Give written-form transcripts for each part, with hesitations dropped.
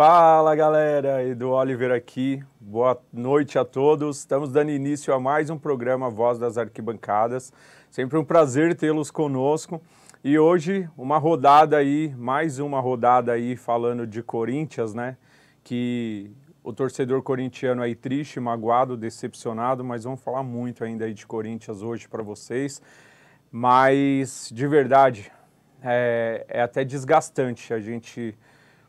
Fala galera, Edu Oliver aqui, boa noite a todos. Estamos dando início a mais um programa Voz das Arquibancadas. Sempre um prazer tê-los conosco. E hoje mais uma rodada aí falando de Corinthians, né? Que o torcedor corintiano aí triste, magoado, decepcionado, mas vamos falar muito ainda aí de Corinthians hoje para vocês. Mas de verdade, é até desgastante a gente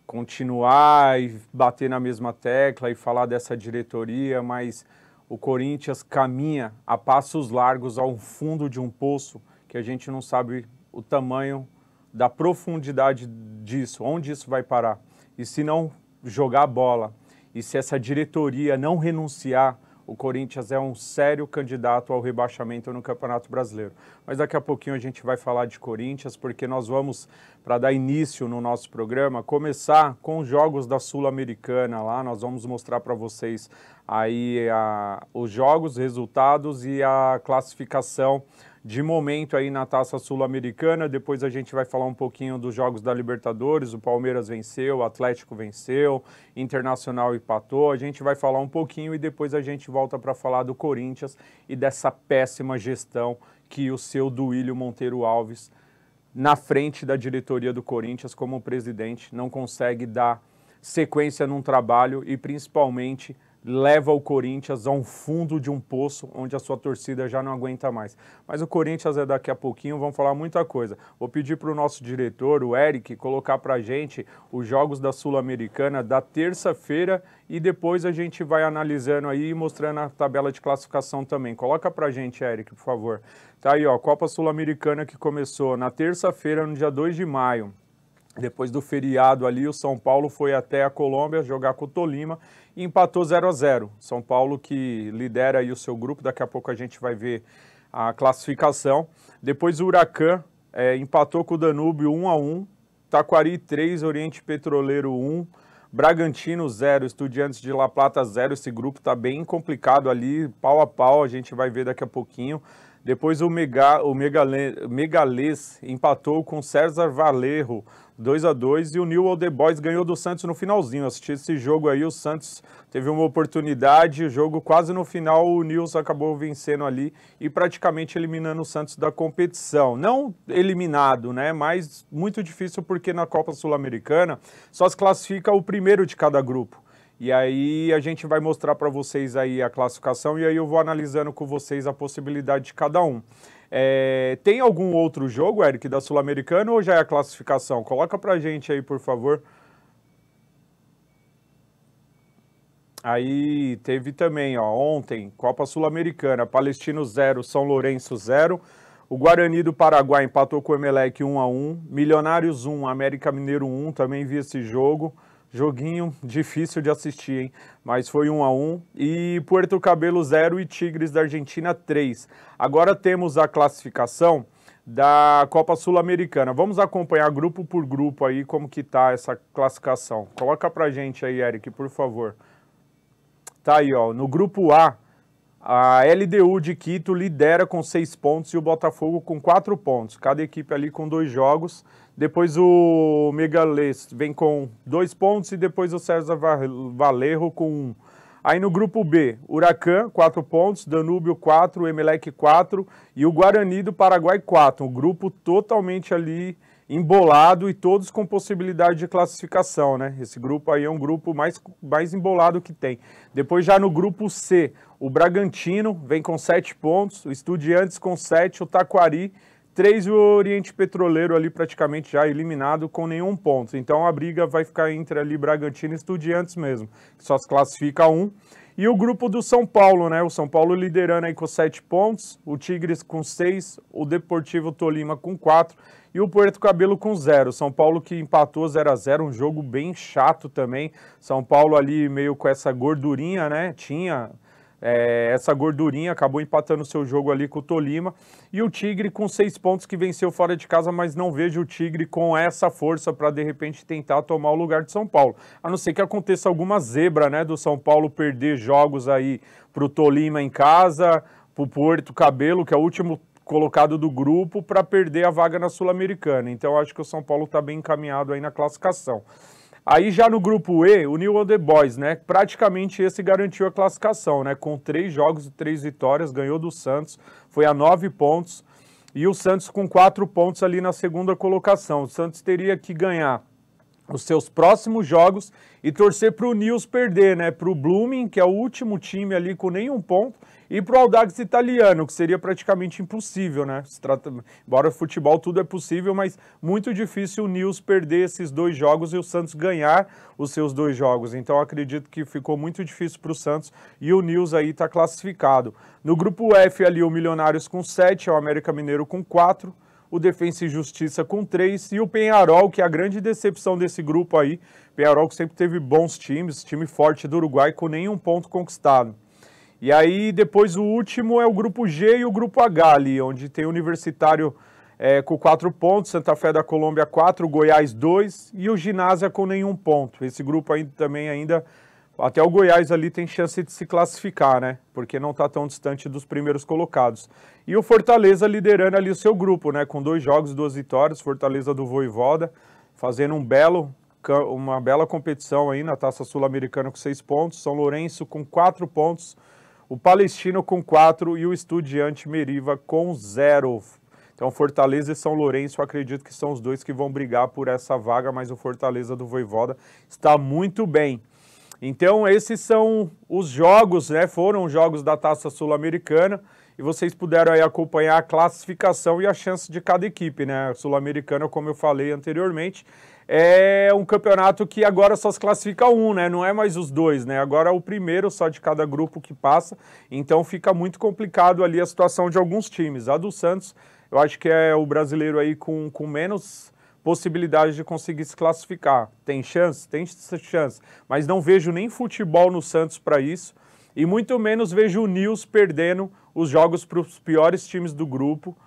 continuar e bater na mesma tecla e falar dessa diretoria, mas o Corinthians caminha a passos largos ao fundo de um poço que a gente não sabe o tamanho da profundidade disso, onde isso vai parar. E se não jogar bola, e se essa diretoria não renunciar, o Corinthians é um sério candidato ao rebaixamento no Campeonato Brasileiro. Mas daqui a pouquinho a gente vai falar de Corinthians, porque nós vamos, para dar início no nosso programa, começar com os jogos da Sul-Americana lá. Nós vamos mostrar para vocês aí os jogos, resultados e a classificação de momento aí na Taça Sul-Americana. Depois a gente vai falar um pouquinho dos jogos da Libertadores. O Palmeiras venceu, o Atlético venceu, Internacional empatou. A gente vai falar um pouquinho e depois a gente volta para falar do Corinthians e dessa péssima gestão que o seu Duílio Monteiro Alves, na frente da diretoria do Corinthians como presidente, não consegue dar sequência num trabalho e principalmente leva o Corinthians a um fundo de um poço onde a sua torcida já não aguenta mais. Mas o Corinthians é daqui a pouquinho, vamos falar muita coisa. Vou pedir para o nosso diretor, o Eric, colocar para a gente os jogos da Sul-Americana da terça-feira e depois a gente vai analisando aí e mostrando a tabela de classificação também. Coloca para a gente, Eric, por favor. Tá aí, ó, Copa Sul-Americana que começou na terça-feira, no dia 2 de maio. Depois do feriado ali, o São Paulo foi até a Colômbia jogar com o Tolima e empatou 0-0. São Paulo que lidera aí o seu grupo, daqui a pouco a gente vai ver a classificação. Depois o Huracan empatou com o Danúbio 1-1, Taquari 3, Oriente Petroleiro 1, Bragantino 0, Estudiantes de La Plata 0. Esse grupo está bem complicado ali, pau a pau, a gente vai ver daqui a pouquinho. Depois o Megalês empatou com o César Valerro 2-2 e o New Old Boys ganhou do Santos no finalzinho. Assisti esse jogo aí, o Santos teve uma oportunidade, o jogo quase no final, o Nils acabou vencendo ali e praticamente eliminando o Santos da competição. Não eliminado, né, mas muito difícil porque na Copa Sul-Americana só se classifica o primeiro de cada grupo. E aí a gente vai mostrar para vocês aí a classificação e aí eu vou analisando com vocês a possibilidade de cada um. Tem algum outro jogo, Eric, da Sul-Americana ou já é a classificação? Coloca pra gente aí, por favor. Aí teve também, ó, ontem, Copa Sul-Americana, Palestino 0, São Lourenço 0. O Guarani do Paraguai empatou com o Emelec 1-1. Milionários 1, América Mineiro 1, também vi esse jogo. Joguinho difícil de assistir, hein? Mas foi 1-1. E Puerto Cabelo 0 e Tigres da Argentina 3. Agora temos a classificação da Copa Sul-Americana. Vamos acompanhar grupo por grupo aí como que tá essa classificação. Coloca pra gente aí, Eric, por favor. Tá aí, ó. No grupo A, a LDU de Quito lidera com 6 pontos e o Botafogo com 4 pontos. Cada equipe ali com 2 jogos. Depois o Megalês vem com 2 pontos e depois o César Valerro com 1. Aí no grupo B, Huracan, 4 pontos, Danúbio 4, Emelec 4 e o Guarani do Paraguai 4. Um grupo totalmente ali embolado e todos com possibilidade de classificação, né? Esse grupo aí é um grupo mais embolado que tem. Depois já no grupo C, o Bragantino vem com 7 pontos, o Estudiantes com 7, o Taquari 3 e o Oriente Petroleiro ali praticamente já eliminado com nenhum ponto. Então a briga vai ficar entre ali Bragantino e Estudiantes mesmo, que só se classifica 1. E o grupo do São Paulo, né? O São Paulo liderando aí com 7 pontos, o Tigres com 6, o Deportivo Tolima com 4 e o Puerto Cabelo com 0. São Paulo que empatou 0-0, um jogo bem chato também. São Paulo ali meio com essa gordurinha, né? Tinha essa gordurinha, acabou empatando o seu jogo ali com o Tolima. E o Tigre com 6 pontos que venceu fora de casa, mas não vejo o Tigre com essa força para de repente tentar tomar o lugar de São Paulo. A não ser que aconteça alguma zebra, né, do São Paulo perder jogos aí para o Tolima em casa, para o Puerto Cabelo, que é o último colocado do grupo, para perder a vaga na Sul-Americana. Então acho que o São Paulo está bem encaminhado aí na classificação. Aí já no grupo E, o New Old Boys, né? Praticamente esse garantiu a classificação, né? Com 3 jogos e 3 vitórias, ganhou do Santos, foi a 9 pontos. E o Santos com 4 pontos ali na segunda colocação. O Santos teria que ganhar os seus próximos jogos e torcer para o Nils perder, né? Para o Blooming, que é o último time ali com nenhum ponto, e para o Audax Italiano, que seria praticamente impossível, né? Embora futebol tudo é possível, mas muito difícil o Nils perder esses 2 jogos e o Santos ganhar os seus 2 jogos. Então acredito que ficou muito difícil para o Santos e o Nils aí está classificado. No grupo F ali o Milionários com 7, o América Mineiro com 4, o Defensa e Justiça com 3 e o Peñarol, que é a grande decepção desse grupo aí. Peñarol que sempre teve bons times, time forte do Uruguai com nenhum ponto conquistado. E aí depois o último é o grupo G e o grupo H ali, onde tem o Universitário com 4 pontos, Santa Fé da Colômbia 4, Goiás 2 e o Ginásia com nenhum ponto. Esse grupo aí também ainda, até o Goiás ali tem chance de se classificar, né? Porque não está tão distante dos primeiros colocados. E o Fortaleza liderando ali o seu grupo, né? Com 2 jogos, 2 vitórias, Fortaleza do Vojvoda, fazendo uma bela competição aí na Taça Sul-Americana com 6 pontos, São Lourenço com 4 pontos, o Palestino com 4 e o Estudiante Meriva com 0. Então Fortaleza e São Lourenço, eu acredito que são os 2 que vão brigar por essa vaga, mas o Fortaleza do Vojvoda está muito bem. Então esses são os jogos, né? Foram os jogos da Taça Sul-Americana e vocês puderam aí acompanhar a classificação e a chance de cada equipe, né? A Sul-Americana, como eu falei anteriormente, é um campeonato que agora só se classifica um, né? Não é mais os 2, né? Agora é o primeiro só de cada grupo que passa, então fica muito complicado ali a situação de alguns times. A do Santos, eu acho que é o brasileiro aí com menos possibilidade de conseguir se classificar. Tem chance? Tem chance, mas não vejo nem futebol no Santos para isso, e muito menos vejo o Nils perdendo os jogos para os piores times do grupo.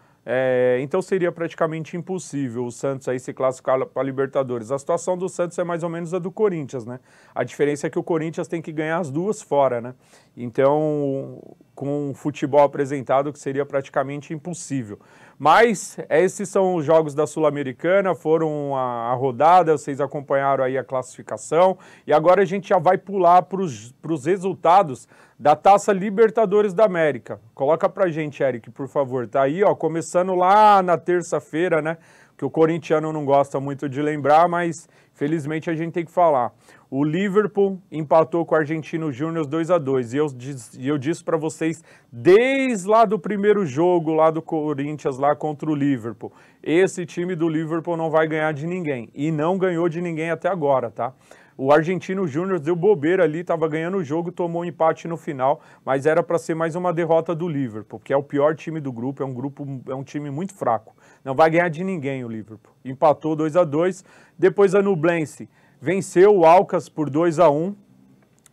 Então seria praticamente impossível o Santos aí se classificar para a Libertadores. A situação do Santos é mais ou menos a do Corinthians, né? A diferença é que o Corinthians tem que ganhar as 2 fora, né? Então, com o futebol apresentado, que seria praticamente impossível. Mas esses são os jogos da Sul-Americana, foram a rodada, vocês acompanharam aí a classificação, e agora a gente já vai pular para os resultados da Taça Libertadores da América. Coloca pra gente, Eric, por favor. Tá aí, ó, começando lá na terça-feira, né? Que o corintiano não gosta muito de lembrar, mas felizmente a gente tem que falar. O Liverpool empatou com o Argentino Júnior 2-2. E eu disse para vocês, desde lá do primeiro jogo, lá do Corinthians, lá contra o Liverpool, esse time do Liverpool não vai ganhar de ninguém. E não ganhou de ninguém até agora, tá? O Argentino Júnior deu bobeira ali, estava ganhando o jogo, tomou um empate no final, mas era para ser mais uma derrota do Liverpool, que é o pior time do grupo, é um time muito fraco. Não vai ganhar de ninguém o Liverpool. Empatou 2-2, depois a Nublense venceu o Alcas por 2-1,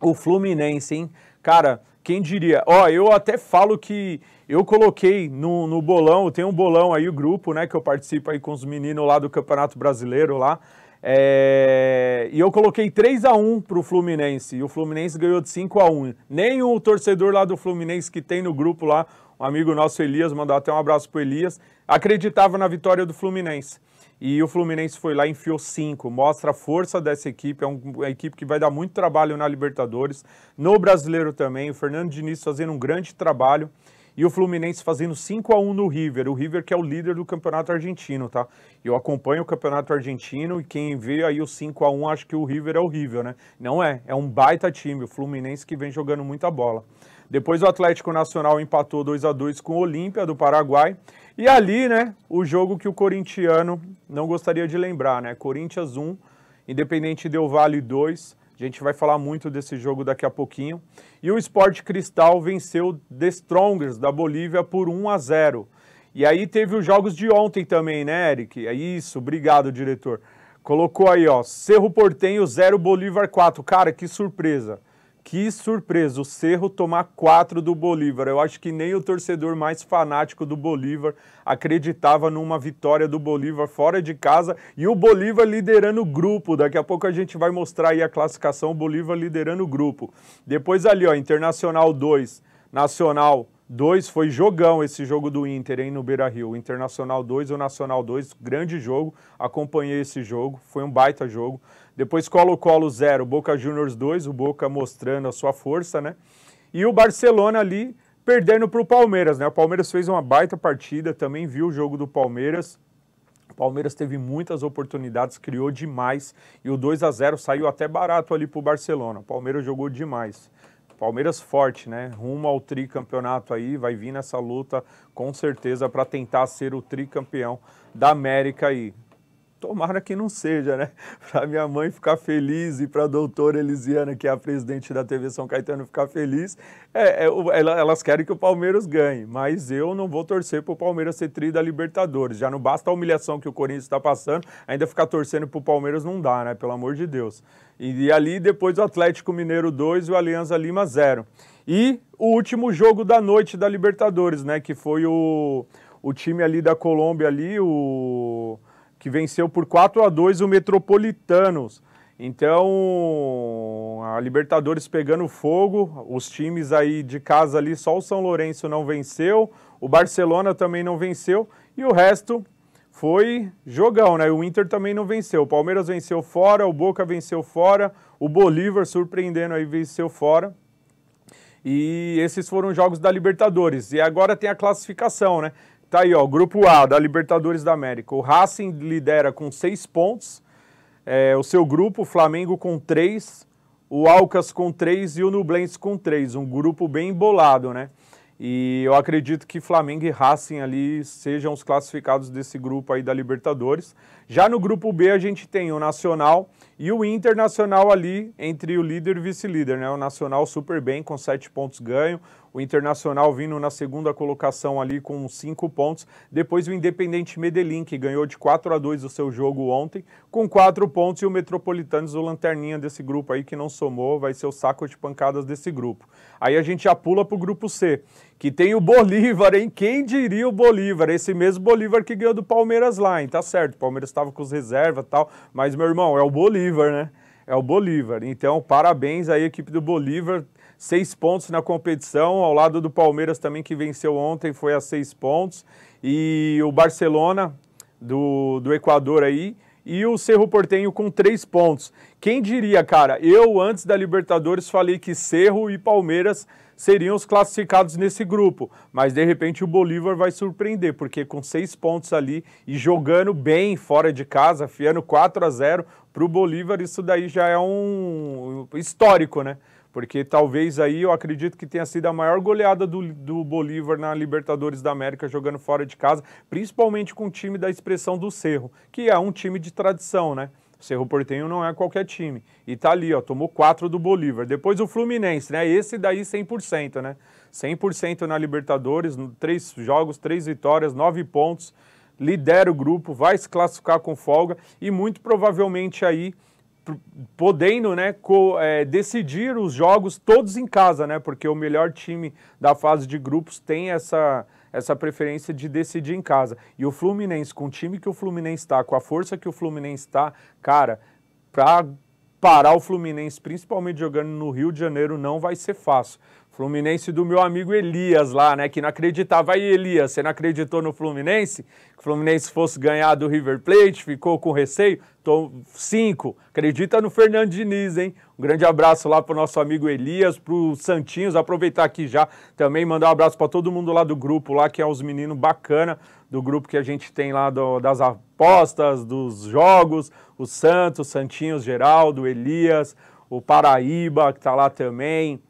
o Fluminense, hein? Cara, quem diria? Ó, eu até falo que eu coloquei no bolão, tem um bolão aí, o grupo, né, que eu participo aí com os meninos lá do Campeonato Brasileiro lá, e eu coloquei 3-1 para o Fluminense, e o Fluminense ganhou de 5-1. Nem o torcedor lá do Fluminense que tem no grupo lá, um amigo nosso Elias, mandou até um abraço para o Elias, acreditava na vitória do Fluminense. E o Fluminense foi lá e enfiou 5, mostra a força dessa equipe, é uma equipe que vai dar muito trabalho na Libertadores, no Brasileiro também, o Fernando Diniz fazendo um grande trabalho, e o Fluminense fazendo 5-1 no River, o River que é o líder do campeonato argentino, tá? Eu acompanho o campeonato argentino e quem vê aí o 5-1 acha que o River é horrível, né? Não é, é um baita time, o Fluminense que vem jogando muita bola. Depois o Atlético Nacional empatou 2-2 com o Olímpia do Paraguai, e ali, né, o jogo que o corintiano não gostaria de lembrar, né? Corinthians 1, Independente Del Valle 2, a gente vai falar muito desse jogo daqui a pouquinho. E o Sport Cristal venceu The Strongers da Bolívia por 1-0. E aí teve os jogos de ontem também, né, Eric? É isso, obrigado, diretor. Colocou aí, ó, Cerro Porteño 0, Bolívar 4. Cara, que surpresa. Que surpresa, o Cerro tomar 4 do Bolívar. Eu acho que nem o torcedor mais fanático do Bolívar acreditava numa vitória do Bolívar fora de casa e o Bolívar liderando o grupo. Daqui a pouco a gente vai mostrar aí a classificação, o Bolívar liderando o grupo. Depois ali, ó, Internacional 2, Nacional 2, foi jogão esse jogo do Inter, hein, no Beira-Rio. Internacional 2, o Nacional 2, grande jogo, acompanhei esse jogo, foi um baita jogo. Depois Colo-Colo 0, Boca Juniors 2, o Boca mostrando a sua força, né? E o Barcelona ali perdendo para o Palmeiras, né? O Palmeiras fez uma baita partida, também viu o jogo do Palmeiras. O Palmeiras teve muitas oportunidades, criou demais e o 2-0 saiu até barato ali para o Barcelona. O Palmeiras jogou demais. Palmeiras forte, né? Rumo ao tricampeonato aí, vai vir nessa luta com certeza para tentar ser o tricampeão da América aí. Tomara que não seja, né? Para minha mãe ficar feliz e para a doutora Elisiana, que é a presidente da TV São Caetano, ficar feliz, elas querem que o Palmeiras ganhe, mas eu não vou torcer para o Palmeiras ser tri da Libertadores. Já não basta a humilhação que o Corinthians está passando, ainda ficar torcendo para o Palmeiras não dá, né? Pelo amor de Deus. E ali depois o Atlético Mineiro 2 e o Alianza Lima 0. E o último jogo da noite da Libertadores, né? Que foi o time ali da Colômbia ali, que venceu por 4-2 o Metropolitanos. Então, a Libertadores pegando fogo, os times aí de casa ali, só o São Lourenço não venceu, o Barcelona também não venceu, e o resto foi jogão, né? O Inter também não venceu, o Palmeiras venceu fora, o Boca venceu fora, o Bolívar, surpreendendo aí, venceu fora. E esses foram os jogos da Libertadores. E agora tem a classificação, né? Tá aí, ó, Grupo A da Libertadores da América. O Racing lidera com 6 pontos. O seu grupo, o Flamengo com 3, o Alcas com 3 e o Nublense com 3. Um grupo bem embolado, né? E eu acredito que Flamengo e Racing ali sejam os classificados desse grupo aí da Libertadores. Já no grupo B a gente tem o Nacional e o Internacional ali entre o líder e o vice-líder, né? O Nacional super bem, com 7 pontos ganho. O Internacional vindo na segunda colocação ali com 5 pontos. Depois o Independente Medellín, que ganhou de 4-2 o seu jogo ontem, com 4 pontos. E o Metropolitanos, o lanterninha desse grupo aí, que não somou, vai ser o saco de pancadas desse grupo. Aí a gente já pula para o grupo C, que tem o Bolívar, hein? Quem diria o Bolívar? Esse mesmo Bolívar que ganhou do Palmeiras lá, hein? Tá certo, o Palmeiras estava com os reservas e tal, mas, meu irmão, é o Bolívar, né? É o Bolívar. Então, parabéns aí, equipe do Bolívar. 6 pontos na competição, ao lado do Palmeiras também, que venceu ontem, foi a 6 pontos. E o Barcelona, do Equador aí, e o Cerro Porteño com 3 pontos. Quem diria, cara, eu antes da Libertadores falei que Cerro e Palmeiras seriam os classificados nesse grupo, mas de repente o Bolívar vai surpreender, porque com 6 pontos ali e jogando bem fora de casa, afiando 4-0 para o Bolívar, isso daí já é um histórico, né? Porque talvez aí eu acredito que tenha sido a maior goleada do Bolívar na Libertadores da América jogando fora de casa, principalmente com o time da expressão do Cerro, que é um time de tradição, né? O Cerro Porteño não é qualquer time. E tá ali, ó, tomou 4 do Bolívar. Depois o Fluminense, né? Esse daí 100%, né? 100% na Libertadores, 3 jogos, 3 vitórias, 9 pontos, lidera o grupo, vai se classificar com folga e muito provavelmente aí podendo, né, decidir os jogos todos em casa, né, porque o melhor time da fase de grupos tem essa preferência de decidir em casa. E o Fluminense, com o time que o Fluminense está, com a força que o Fluminense está, cara, para parar o Fluminense, principalmente jogando no Rio de Janeiro, não vai ser fácil. Fluminense do meu amigo Elias lá, né, que não acreditava. Aí, Elias, você não acreditou no Fluminense? Que o Fluminense fosse ganhar do River Plate, ficou com receio? 5. Acredita no Fernando Diniz, hein? Um grande abraço lá para o nosso amigo Elias, para o Santinhos, aproveitar aqui já também, mandar um abraço para todo mundo lá do grupo, lá que é os meninos bacana do grupo que a gente tem lá das apostas, dos jogos, o Santos, Santinhos, Geraldo, Elias, o Paraíba, que está lá também,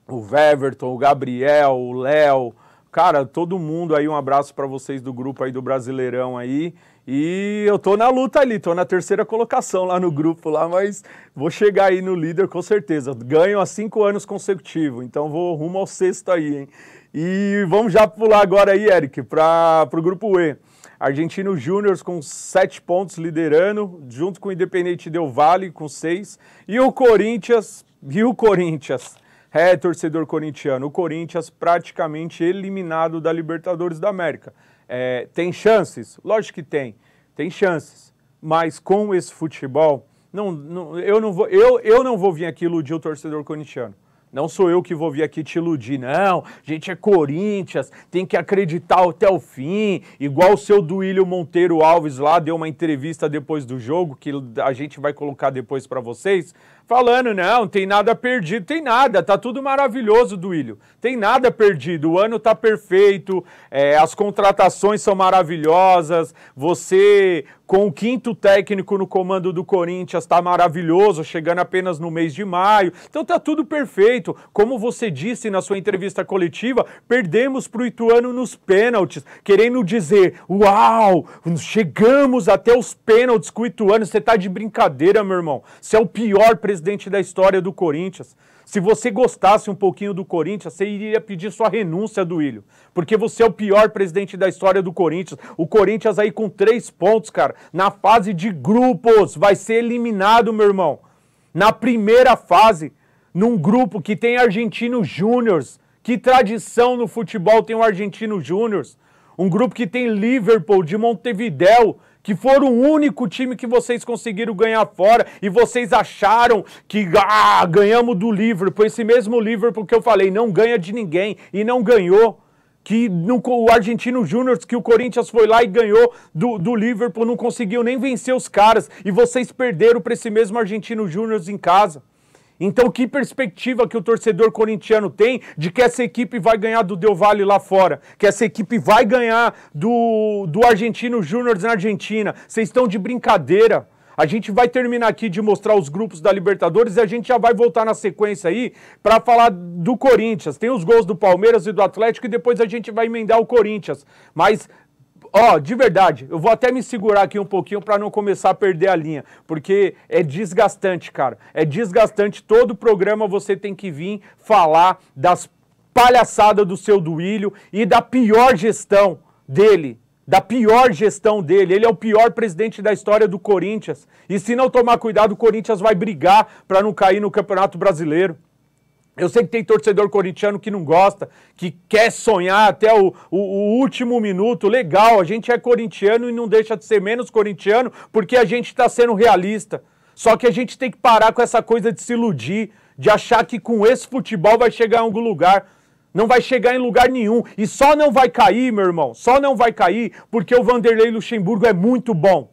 o Weverton, o Gabriel, o Léo, cara, todo mundo aí, um abraço para vocês do grupo aí do Brasileirão aí, e eu tô na luta ali, tô na 3ª colocação lá no grupo lá, mas vou chegar aí no líder com certeza, ganho há 5 anos consecutivos, então vou rumo ao 6º aí, hein. E vamos já pular agora aí, Eric, para o grupo E. Argentino Júnior com 7 pontos liderando, junto com o Independiente Del Valle com 6, e o Corinthians, torcedor corintiano, o Corinthians praticamente eliminado da Libertadores da América. Tem chances? Lógico que tem chances, mas com esse futebol, eu não vou vir aqui iludir o torcedor corintiano. Não sou eu que vou vir aqui te iludir, não. A gente é Corinthians, tem que acreditar até o fim. Igual o seu Duílio Monteiro Alves lá deu uma entrevista depois do jogo, que a gente vai colocar depois para vocês, falando, não, tem nada perdido. Tem nada, tá tudo maravilhoso, Duílio. Tem nada perdido, o ano tá perfeito, as contratações são maravilhosas, você, com o 5º técnico no comando do Corinthians, tá maravilhoso, chegando apenas no mês de maio. Então tá tudo perfeito. Como você disse na sua entrevista coletiva, perdemos pro Ituano nos pênaltis, querendo dizer, uau, chegamos até os pênaltis com o Ituano. Você tá de brincadeira, meu irmão. Você é o pior presidente da história do Corinthians. Se você gostasse um pouquinho do Corinthians, você iria pedir sua renúncia, Duílio. Porque você é o pior presidente da história do Corinthians. O Corinthians aí com 3 pontos, cara, na fase de grupos, vai ser eliminado, meu irmão. Na primeira fase, num grupo que tem Argentino Júniors. Que tradição no futebol tem o Argentino Júniors. Um grupo que tem Liverpool de Montevidéu, que foram o único time que vocês conseguiram ganhar fora, e vocês acharam que ganhamos do Liverpool, esse mesmo Liverpool que eu falei, não ganha de ninguém, e não ganhou. Que o Argentino Júnior, que o Corinthians foi lá e ganhou do Liverpool, não conseguiu nem vencer os caras, e vocês perderam para esse mesmo Argentino Júnior em casa. Então, que perspectiva que o torcedor corintiano tem de que essa equipe vai ganhar do Del Valle lá fora? Que essa equipe vai ganhar do Argentino Júnior na Argentina? Vocês estão de brincadeira. A gente vai terminar aqui de mostrar os grupos da Libertadores e a gente já vai voltar na sequência aí para falar do Corinthians. Tem os gols do Palmeiras e do Atlético e depois a gente vai emendar o Corinthians. Mas... de verdade, eu vou até me segurar aqui um pouquinho para não começar a perder a linha, porque é desgastante, cara. É desgastante, todo programa você tem que vir falar das palhaçadas do seu Duílio e da pior gestão dele. Ele é o pior presidente da história do Corinthians. E se não tomar cuidado, o Corinthians vai brigar para não cair no Campeonato Brasileiro. Eu sei que tem torcedor corintiano que não gosta, que quer sonhar até o último minuto. Legal, a gente é corintiano e não deixa de ser menos corintiano porque a gente está sendo realista. Só que a gente tem que parar com essa coisa de se iludir, de achar que com esse futebol vai chegar em algum lugar. Não vai chegar em lugar nenhum. E só não vai cair, meu irmão, só não vai cair porque o Vanderlei Luxemburgo é muito bom.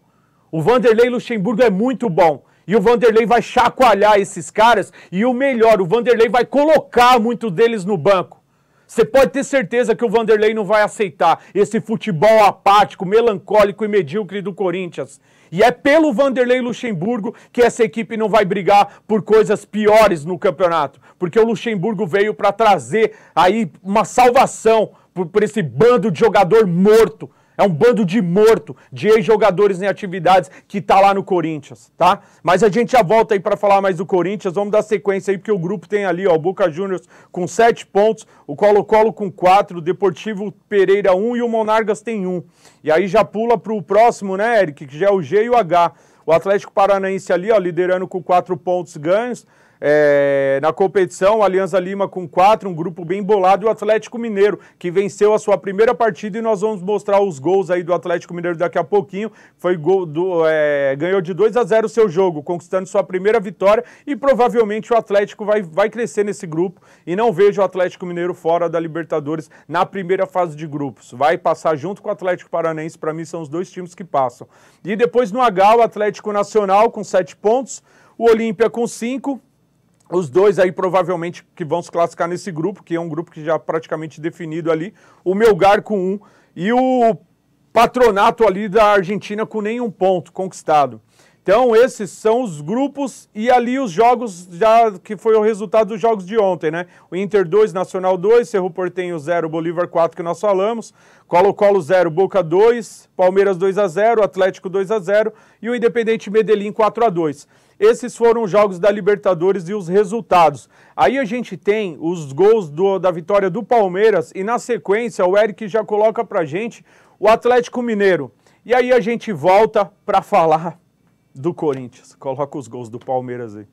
O Vanderlei Luxemburgo é muito bom. E o Vanderlei vai chacoalhar esses caras e o melhor, o Vanderlei vai colocar muitos deles no banco. Você pode ter certeza que o Vanderlei não vai aceitar esse futebol apático, melancólico e medíocre do Corinthians. E é pelo Vanderlei Luxemburgo que essa equipe não vai brigar por coisas piores no campeonato. Porque o Luxemburgo veio para trazer aí uma salvação por esse bando de jogador morto. É um bando de morto, de ex-jogadores em atividades que tá lá no Corinthians, tá? Mas a gente já volta aí para falar mais do Corinthians, vamos dar sequência aí, porque o grupo tem ali, ó, o Boca Juniors com 7 pontos, o Colo-Colo com 4, o Deportivo Pereira 1 e o Monargas tem 1. E aí já pula pro próximo, né, Eric, que já é o G e o H. O Atlético Paranaense ali, ó, liderando com 4 pontos ganhos. Na competição, o Alianza Lima com 4, um grupo bem bolado, e o Atlético Mineiro, que venceu a sua primeira partida, e nós vamos mostrar os gols aí do Atlético Mineiro daqui a pouquinho. Foi gol ganhou de 2-0 o seu jogo, conquistando sua primeira vitória, e provavelmente o Atlético vai crescer nesse grupo, e não vejo o Atlético Mineiro fora da Libertadores na primeira fase de grupos. Vai passar junto com o Atlético Paranaense, para mim são os 2 times que passam. E depois no H, o Atlético Nacional com 7 pontos, o Olímpia com 5, os 2 aí provavelmente que vão se classificar nesse grupo, que é um grupo que já praticamente definido ali, o Melgar com 1 e o Patronato ali da Argentina com nenhum ponto conquistado. Então esses são os grupos e ali os jogos já que foi o resultado dos jogos de ontem, né? O Inter 2, Nacional 2, Cerro Porteño 0, Bolívar 4 que nós falamos, Colo-Colo 0, Boca 2, Palmeiras 2-0, Atlético 2-0 e o Independente Medellín 4-2. Esses foram os jogos da Libertadores e os resultados. Aí a gente tem os gols da vitória do Palmeiras e na sequência o Eric já coloca pra gente o Atlético Mineiro. E aí a gente volta pra falar do Corinthians. Coloca os gols do Palmeiras aí.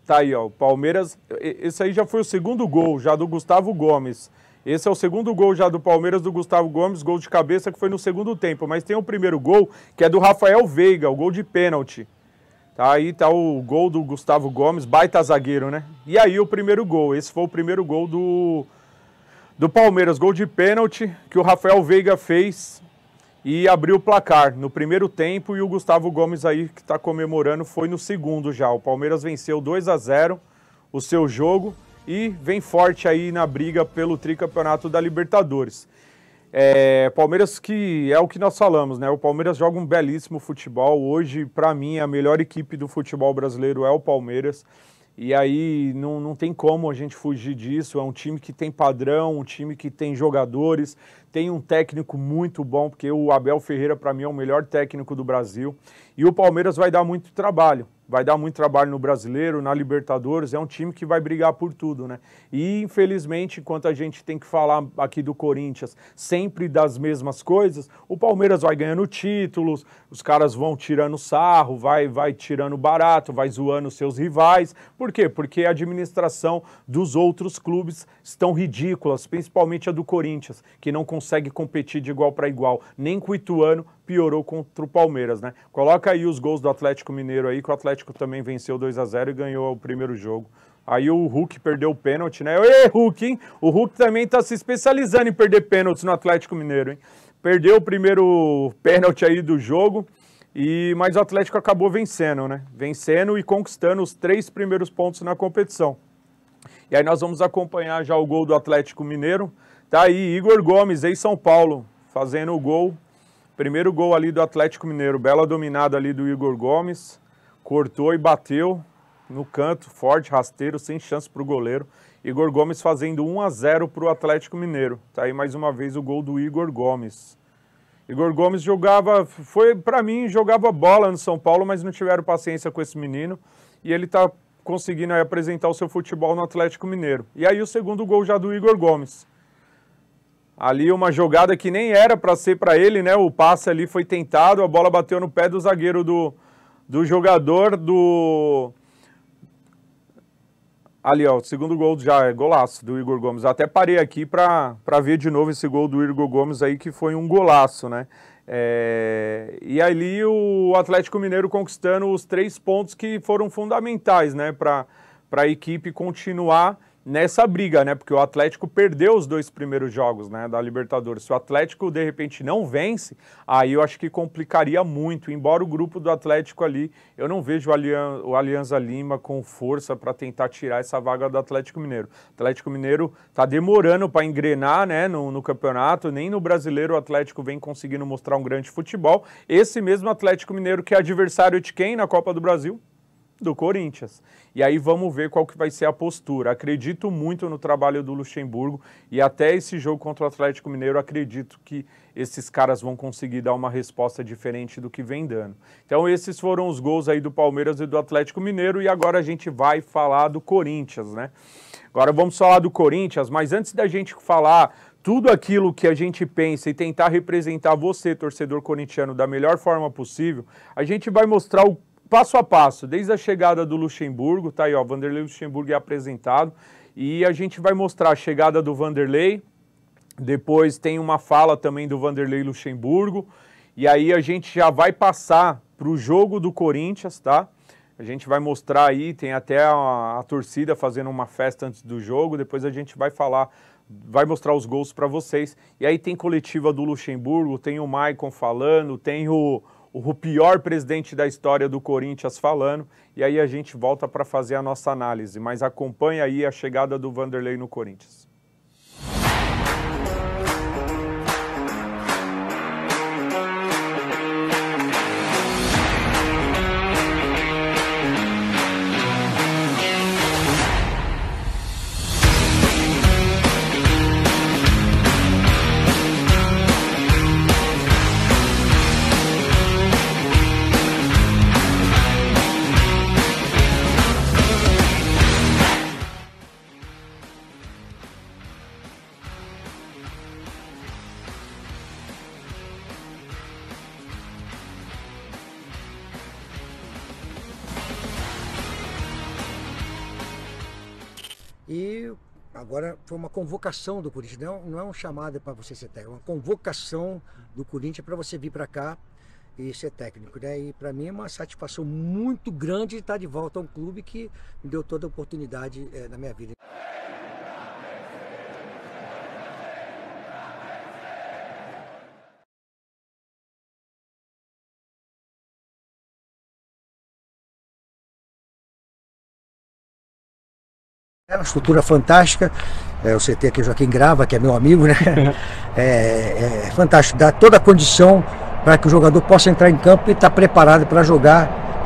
Tá aí, ó, o Palmeiras, esse aí já foi o segundo gol, já do Gustavo Gomes. Esse é o segundo gol já do Palmeiras, do Gustavo Gomes, gol de cabeça que foi no segundo tempo. Mas tem o primeiro gol, que é do Rafael Veiga, o gol de pênalti. Tá aí, tá o gol do Gustavo Gomes, baita zagueiro, né? E aí o primeiro gol, esse foi o primeiro gol do Palmeiras, gol de pênalti que o Rafael Veiga fez e abriu o placar no primeiro tempo, e o Gustavo Gomes aí que está comemorando foi no segundo já. O Palmeiras venceu 2-0 o seu jogo e vem forte aí na briga pelo tricampeonato da Libertadores. Palmeiras, que é o que nós falamos, né? O Palmeiras joga um belíssimo futebol. Hoje, para mim, a melhor equipe do futebol brasileiro é o Palmeiras. E aí não tem como a gente fugir disso. É um time que tem padrão, um time que tem jogadores, tem um técnico muito bom, porque o Abel Ferreira, para mim, é o melhor técnico do Brasil. E o Palmeiras vai dar muito trabalho. Vai dar muito trabalho no Brasileiro, na Libertadores, é um time que vai brigar por tudo, né? E, infelizmente, enquanto a gente tem que falar aqui do Corinthians sempre das mesmas coisas, o Palmeiras vai ganhando títulos, os caras vão tirando sarro, vai tirando barato, vai zoando seus rivais. Por quê? Porque a administração dos outros clubes estão ridículas, principalmente a do Corinthians, que não consegue competir de igual para igual, nem com o Ituano, piorou contra o Palmeiras, né? Coloca aí os gols do Atlético Mineiro aí, que o Atlético também venceu 2-0 e ganhou o primeiro jogo. Aí o Hulk perdeu o pênalti, né? Ê, Hulk, hein? O Hulk também tá se especializando em perder pênaltis no Atlético Mineiro, hein? Perdeu o primeiro pênalti aí do jogo, mas o Atlético acabou vencendo, né? Vencendo e conquistando os 3 primeiros pontos na competição. E aí nós vamos acompanhar já o gol do Atlético Mineiro. Tá aí Igor Gomes, ex-São Paulo, fazendo o gol. Primeiro gol ali do Atlético Mineiro, bela dominada ali do Igor Gomes, cortou e bateu no canto, forte, rasteiro, sem chance para o goleiro. Igor Gomes fazendo 1-0 para o Atlético Mineiro. Tá aí mais uma vez o gol do Igor Gomes. Igor Gomes para mim, jogava bola no São Paulo, mas não tiveram paciência com esse menino. E ele tá conseguindo aí apresentar o seu futebol no Atlético Mineiro. E aí o segundo gol já do Igor Gomes. Ali uma jogada que nem era para ser para ele, né? O passe ali foi tentado, a bola bateu no pé do zagueiro do jogador do... Ali, ó, o segundo gol já é golaço do Igor Gomes. Até parei aqui para ver de novo esse gol do Igor Gomes aí, que foi um golaço, né? E ali o Atlético Mineiro conquistando os 3 pontos que foram fundamentais, né? Para a equipe continuar nessa briga, né? Porque o Atlético perdeu os 2 primeiros jogos, né, da Libertadores. Se o Atlético, de repente, não vence, aí eu acho que complicaria muito. Embora o grupo do Atlético ali, eu não vejo o Alianza Lima com força para tentar tirar essa vaga do Atlético Mineiro. O Atlético Mineiro está demorando para engrenar, né, no campeonato, nem no Brasileiro o Atlético vem conseguindo mostrar um grande futebol. Esse mesmo Atlético Mineiro que é adversário de quem na Copa do Brasil? Do Corinthians. E aí vamos ver qual que vai ser a postura. Acredito muito no trabalho do Luxemburgo e até esse jogo contra o Atlético Mineiro acredito que esses caras vão conseguir dar uma resposta diferente do que vem dando. Então esses foram os gols aí do Palmeiras e do Atlético Mineiro e agora a gente vai falar do Corinthians, né? Agora vamos falar do Corinthians, mas antes da gente falar tudo aquilo que a gente pensa e tentar representar você, torcedor corintiano, da melhor forma possível, a gente vai mostrar o passo a passo, desde a chegada do Luxemburgo, tá aí, ó, Vanderlei Luxemburgo é apresentado, e a gente vai mostrar a chegada do Vanderlei, depois tem uma fala também do Vanderlei Luxemburgo, e aí a gente já vai passar para o jogo do Corinthians, tá? A gente vai mostrar aí, tem até a torcida fazendo uma festa antes do jogo, depois a gente vai falar, vai mostrar os gols para vocês, e aí tem coletiva do Luxemburgo, tem o Maicon falando, tem o pior presidente da história do Corinthians falando, e aí a gente volta para fazer a nossa análise, mas acompanha aí a chegada do Vanderlei no Corinthians. E agora foi uma convocação do Corinthians, não é um chamado para você sentar, é uma convocação do Corinthians para você vir para cá e ser técnico, né? E para mim é uma satisfação muito grande estar de volta a um clube que me deu toda a oportunidade na minha vida. É uma estrutura fantástica, o CT aqui, Joaquim Grava, que é meu amigo, né? É fantástico, dá toda a condição para que o jogador possa entrar em campo e estar preparado para jogar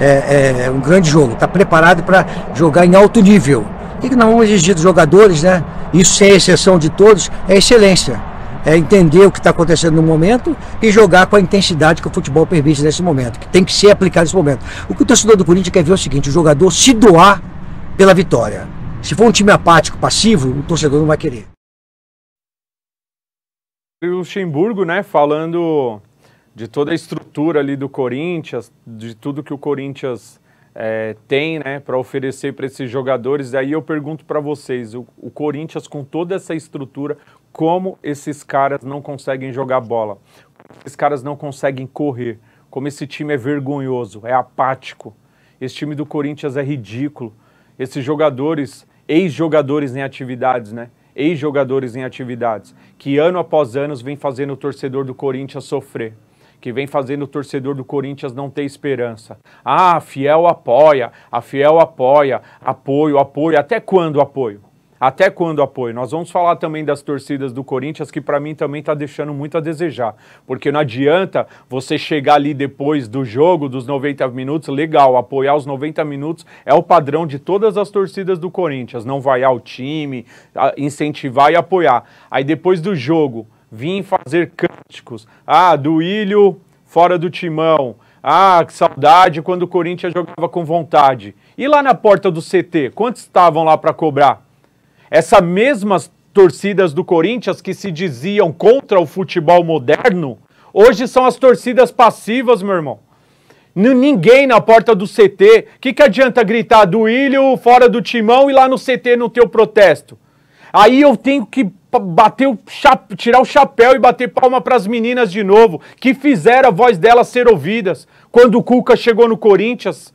um grande jogo, estar preparado para jogar em alto nível. E que nós vamos exigir dos jogadores, né? Isso sem exceção de todos, é excelência. É entender o que está acontecendo no momento e jogar com a intensidade que o futebol permite nesse momento, que tem que ser aplicado nesse momento. O que o torcedor do Corinthians quer ver é o seguinte: o jogador se doar pela vitória. Se for um time apático, passivo, o torcedor não vai querer. O Luxemburgo, né, falando de toda a estrutura ali do Corinthians, de tudo que o Corinthians tem, né, para oferecer para esses jogadores. Daí eu pergunto para vocês, o Corinthians com toda essa estrutura, como esses caras não conseguem jogar bola? Esses caras não conseguem correr? Como esse time é vergonhoso, é apático? Esse time do Corinthians é ridículo. Esses jogadores, ex-jogadores em atividades, né? Ex-jogadores em atividades, que ano após ano vem fazendo o torcedor do Corinthians sofrer, que vem fazendo o torcedor do Corinthians não ter esperança. Ah, a Fiel apoia, apoio, até quando apoio? Até quando apoio? Nós vamos falar também das torcidas do Corinthians, que para mim também está deixando muito a desejar. Porque não adianta você chegar ali depois do jogo, dos 90 minutos, legal, apoiar os 90 minutos é o padrão de todas as torcidas do Corinthians. Não vaiar o time, incentivar e apoiar. Aí depois do jogo, vir fazer cânticos. Ah, Duílio fora do timão. Ah, que saudade quando o Corinthians jogava com vontade. E lá na porta do CT, quantos estavam lá para cobrar? Essas mesmas torcidas do Corinthians que se diziam contra o futebol moderno, hoje são as torcidas passivas, meu irmão. Ninguém na porta do CT. O que adianta gritar Duílio fora do timão e lá no CT no teu protesto? Aí eu tenho que tirar o chapéu e bater palma para as meninas de novo, que fizeram a voz delas ser ouvidas quando o Cuca chegou no Corinthians.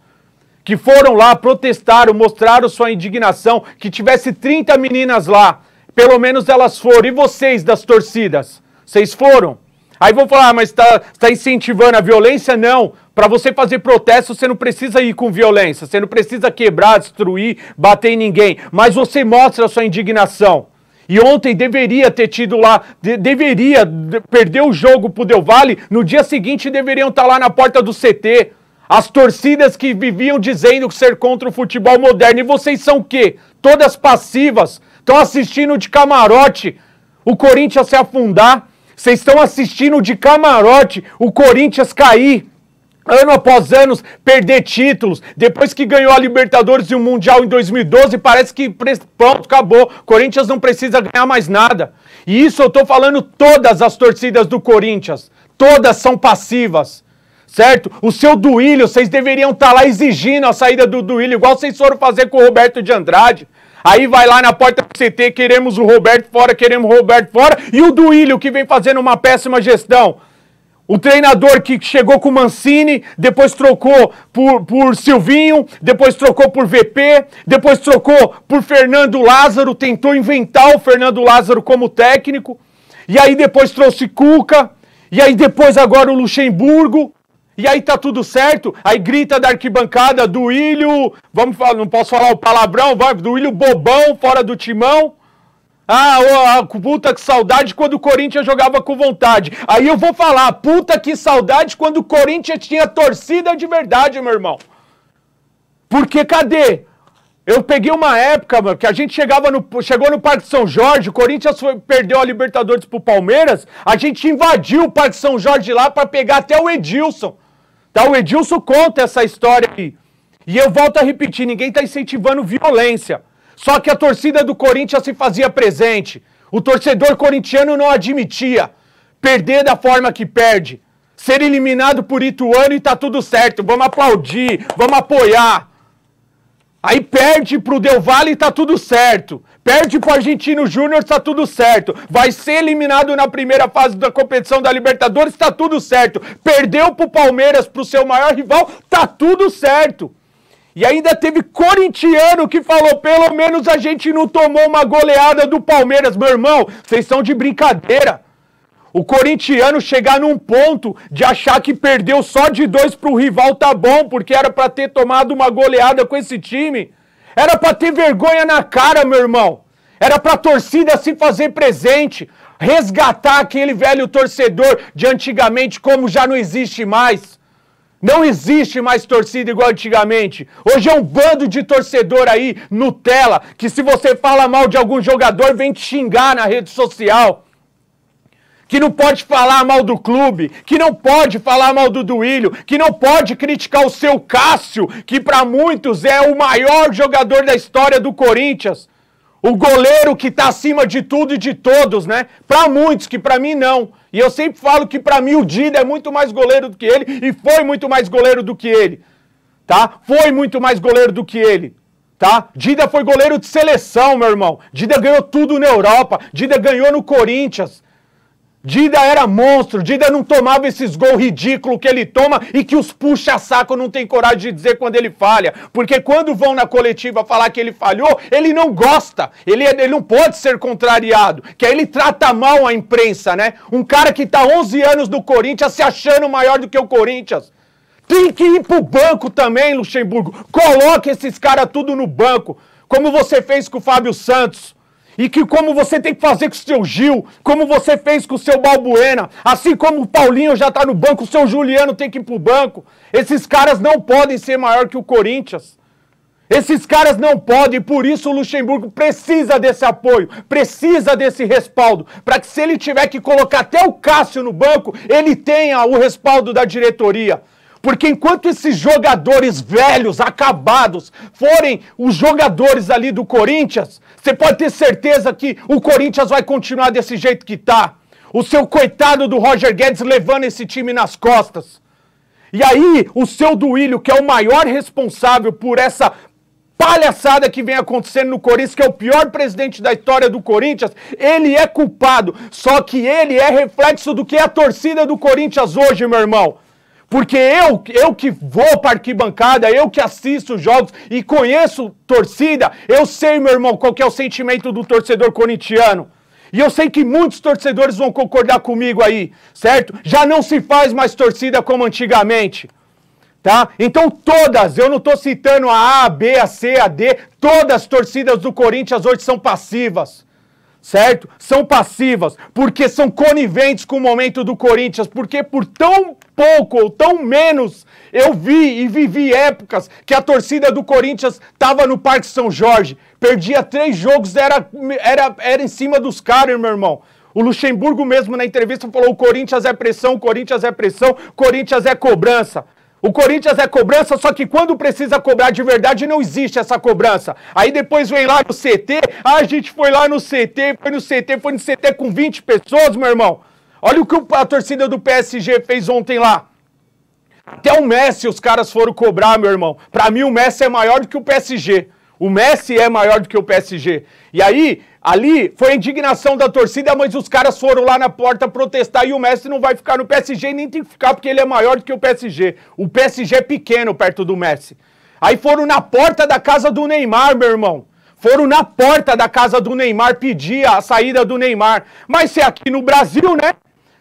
Que foram lá, protestaram, mostraram sua indignação, que tivesse 30 meninas lá, pelo menos elas foram. E vocês das torcidas? Vocês foram? Aí vão falar, mas está incentivando a violência? Não. Para você fazer protesto, você não precisa ir com violência, você não precisa quebrar, destruir, bater em ninguém, mas você mostra a sua indignação. E ontem deveria ter tido lá, deveria perder o jogo pro Del Valle, no dia seguinte deveriam estar lá na porta do CT. As torcidas que viviam dizendo ser contra o futebol moderno. E vocês são o quê? Todas passivas. Estão assistindo de camarote o Corinthians se afundar. Vocês estão assistindo de camarote o Corinthians cair. Ano após ano, perder títulos. Depois que ganhou a Libertadores e o Mundial em 2012, parece que pronto, acabou. Corinthians não precisa ganhar mais nada. E isso eu estou falando todas as torcidas do Corinthians. Todas são passivas. Certo? O seu Duílio, vocês deveriam estar lá exigindo a saída do Duílio, igual vocês foram fazer com o Roberto de Andrade. Aí vai lá na porta do CT, queremos o Roberto fora, e o Duílio que vem fazendo uma péssima gestão. O treinador que chegou com o Mancini, depois trocou por Silvinho, depois trocou por VP, depois trocou por Fernando Lázaro, tentou inventar o Fernando Lázaro como técnico, e aí depois trouxe Cuca, e aí depois agora o Luxemburgo. E aí tá tudo certo, aí grita da arquibancada, Duílio, vamos falar, não posso falar o palavrão, Duílio bobão, fora do timão. Ah, puta que saudade quando o Corinthians jogava com vontade. Aí eu vou falar, puta que saudade quando o Corinthians tinha torcida de verdade, meu irmão. Porque cadê? Eu peguei uma época, mano, que a gente chegou no Parque São Jorge, o Corinthians perdeu a Libertadores pro Palmeiras, a gente invadiu o Parque São Jorge lá pra pegar até o Edilson. Tá, o Edilson conta essa história aí. E eu volto a repetir, ninguém tá incentivando violência. Só que a torcida do Corinthians se fazia presente. O torcedor corintiano não admitia perder da forma que perde. Ser eliminado por Ituano e tá tudo certo. Vamos aplaudir, vamos apoiar. Aí perde pro Del Valle e tá tudo certo. Perde pro Argentino Júnior, tá tudo certo. Vai ser eliminado na primeira fase da competição da Libertadores, tá tudo certo. Perdeu pro Palmeiras, pro seu maior rival, tá tudo certo. E ainda teve corintiano que falou, pelo menos a gente não tomou uma goleada do Palmeiras. Meu irmão, vocês são de brincadeira. O corintiano chegar num ponto de achar que perdeu só de 2 pro rival tá bom, porque era pra ter tomado uma goleada com esse time. Era pra ter vergonha na cara, meu irmão. Era pra torcida se fazer presente, resgatar aquele velho torcedor de antigamente, como já não existe mais. Não existe mais torcida igual antigamente. Hoje é um bando de torcedor aí, Nutella, que se você fala mal de algum jogador, vem te xingar na rede social. Que não pode falar mal do clube, que não pode falar mal do Duílio, que não pode criticar o seu Cássio, que para muitos é o maior jogador da história do Corinthians. O goleiro que tá acima de tudo e de todos, né? Para muitos, que para mim não. E eu sempre falo que para mim o Dida é muito mais goleiro do que ele e foi muito mais goleiro do que ele, tá? Foi muito mais goleiro do que ele, tá? Dida foi goleiro de seleção, meu irmão. Dida ganhou tudo na Europa, Dida ganhou no Corinthians. Dida era monstro, Dida não tomava esses gols ridículos que ele toma e que os puxa-saco não tem coragem de dizer quando ele falha. Porque quando vão na coletiva falar que ele falhou, ele não gosta, ele não pode ser contrariado, que aí ele trata mal a imprensa, né? Um cara que tá 11 anos no Corinthians se achando maior do que o Corinthians. Tem que ir pro banco também, Luxemburgo. Coloque esses caras tudo no banco, como você fez com o Fábio Santos. E que como você tem que fazer com o seu Gil, como você fez com o seu Balbuena, assim como o Paulinho já tá no banco, o seu Juliano tem que ir pro banco. Esses caras não podem ser maior que o Corinthians. Esses caras não podem, por isso o Luxemburgo precisa desse apoio, precisa desse respaldo, para que se ele tiver que colocar até o Cássio no banco, ele tenha o respaldo da diretoria. Porque enquanto esses jogadores velhos, acabados, forem os jogadores ali do Corinthians, você pode ter certeza que o Corinthians vai continuar desse jeito que tá. O seu coitado do Roger Guedes levando esse time nas costas. E aí, o seu Duílio, que é o maior responsável por essa palhaçada que vem acontecendo no Corinthians, que é o pior presidente da história do Corinthians, ele é culpado. Só que ele é reflexo do que é a torcida do Corinthians hoje, meu irmão. Porque eu que vou para arquibancada, eu que assisto os jogos e conheço torcida, eu sei, meu irmão, qual que é o sentimento do torcedor corintiano. E eu sei que muitos torcedores vão concordar comigo aí, certo? Já não se faz mais torcida como antigamente, tá? Então todas, eu não estou citando a A, B, a C, a D, todas as torcidas do Corinthians hoje são passivas. Certo? São passivas, porque são coniventes com o momento do Corinthians, porque por tão pouco ou tão menos eu vi e vivi épocas que a torcida do Corinthians estava no Parque São Jorge, perdia 3 jogos, era em cima dos caras, meu irmão. O Luxemburgo mesmo na entrevista falou, o Corinthians é pressão, o Corinthians é pressão, o Corinthians é cobrança. O Corinthians é cobrança, só que quando precisa cobrar de verdade, não existe essa cobrança. Aí depois vem lá no CT, a gente foi lá no CT, foi no CT com 20 pessoas, meu irmão. Olha o que a torcida do PSG fez ontem lá. Até o Messi os caras foram cobrar, meu irmão. Pra mim o Messi é maior do que o PSG. O Messi é maior do que o PSG. E aí, ali foi a indignação da torcida, mas os caras foram lá na porta protestar e o Messi não vai ficar no PSG, nem tem que ficar porque ele é maior do que o PSG. O PSG é pequeno perto do Messi. Aí foram na porta da casa do Neymar, meu irmão. Foram na porta da casa do Neymar pedir a saída do Neymar. Mas se é aqui no Brasil, né?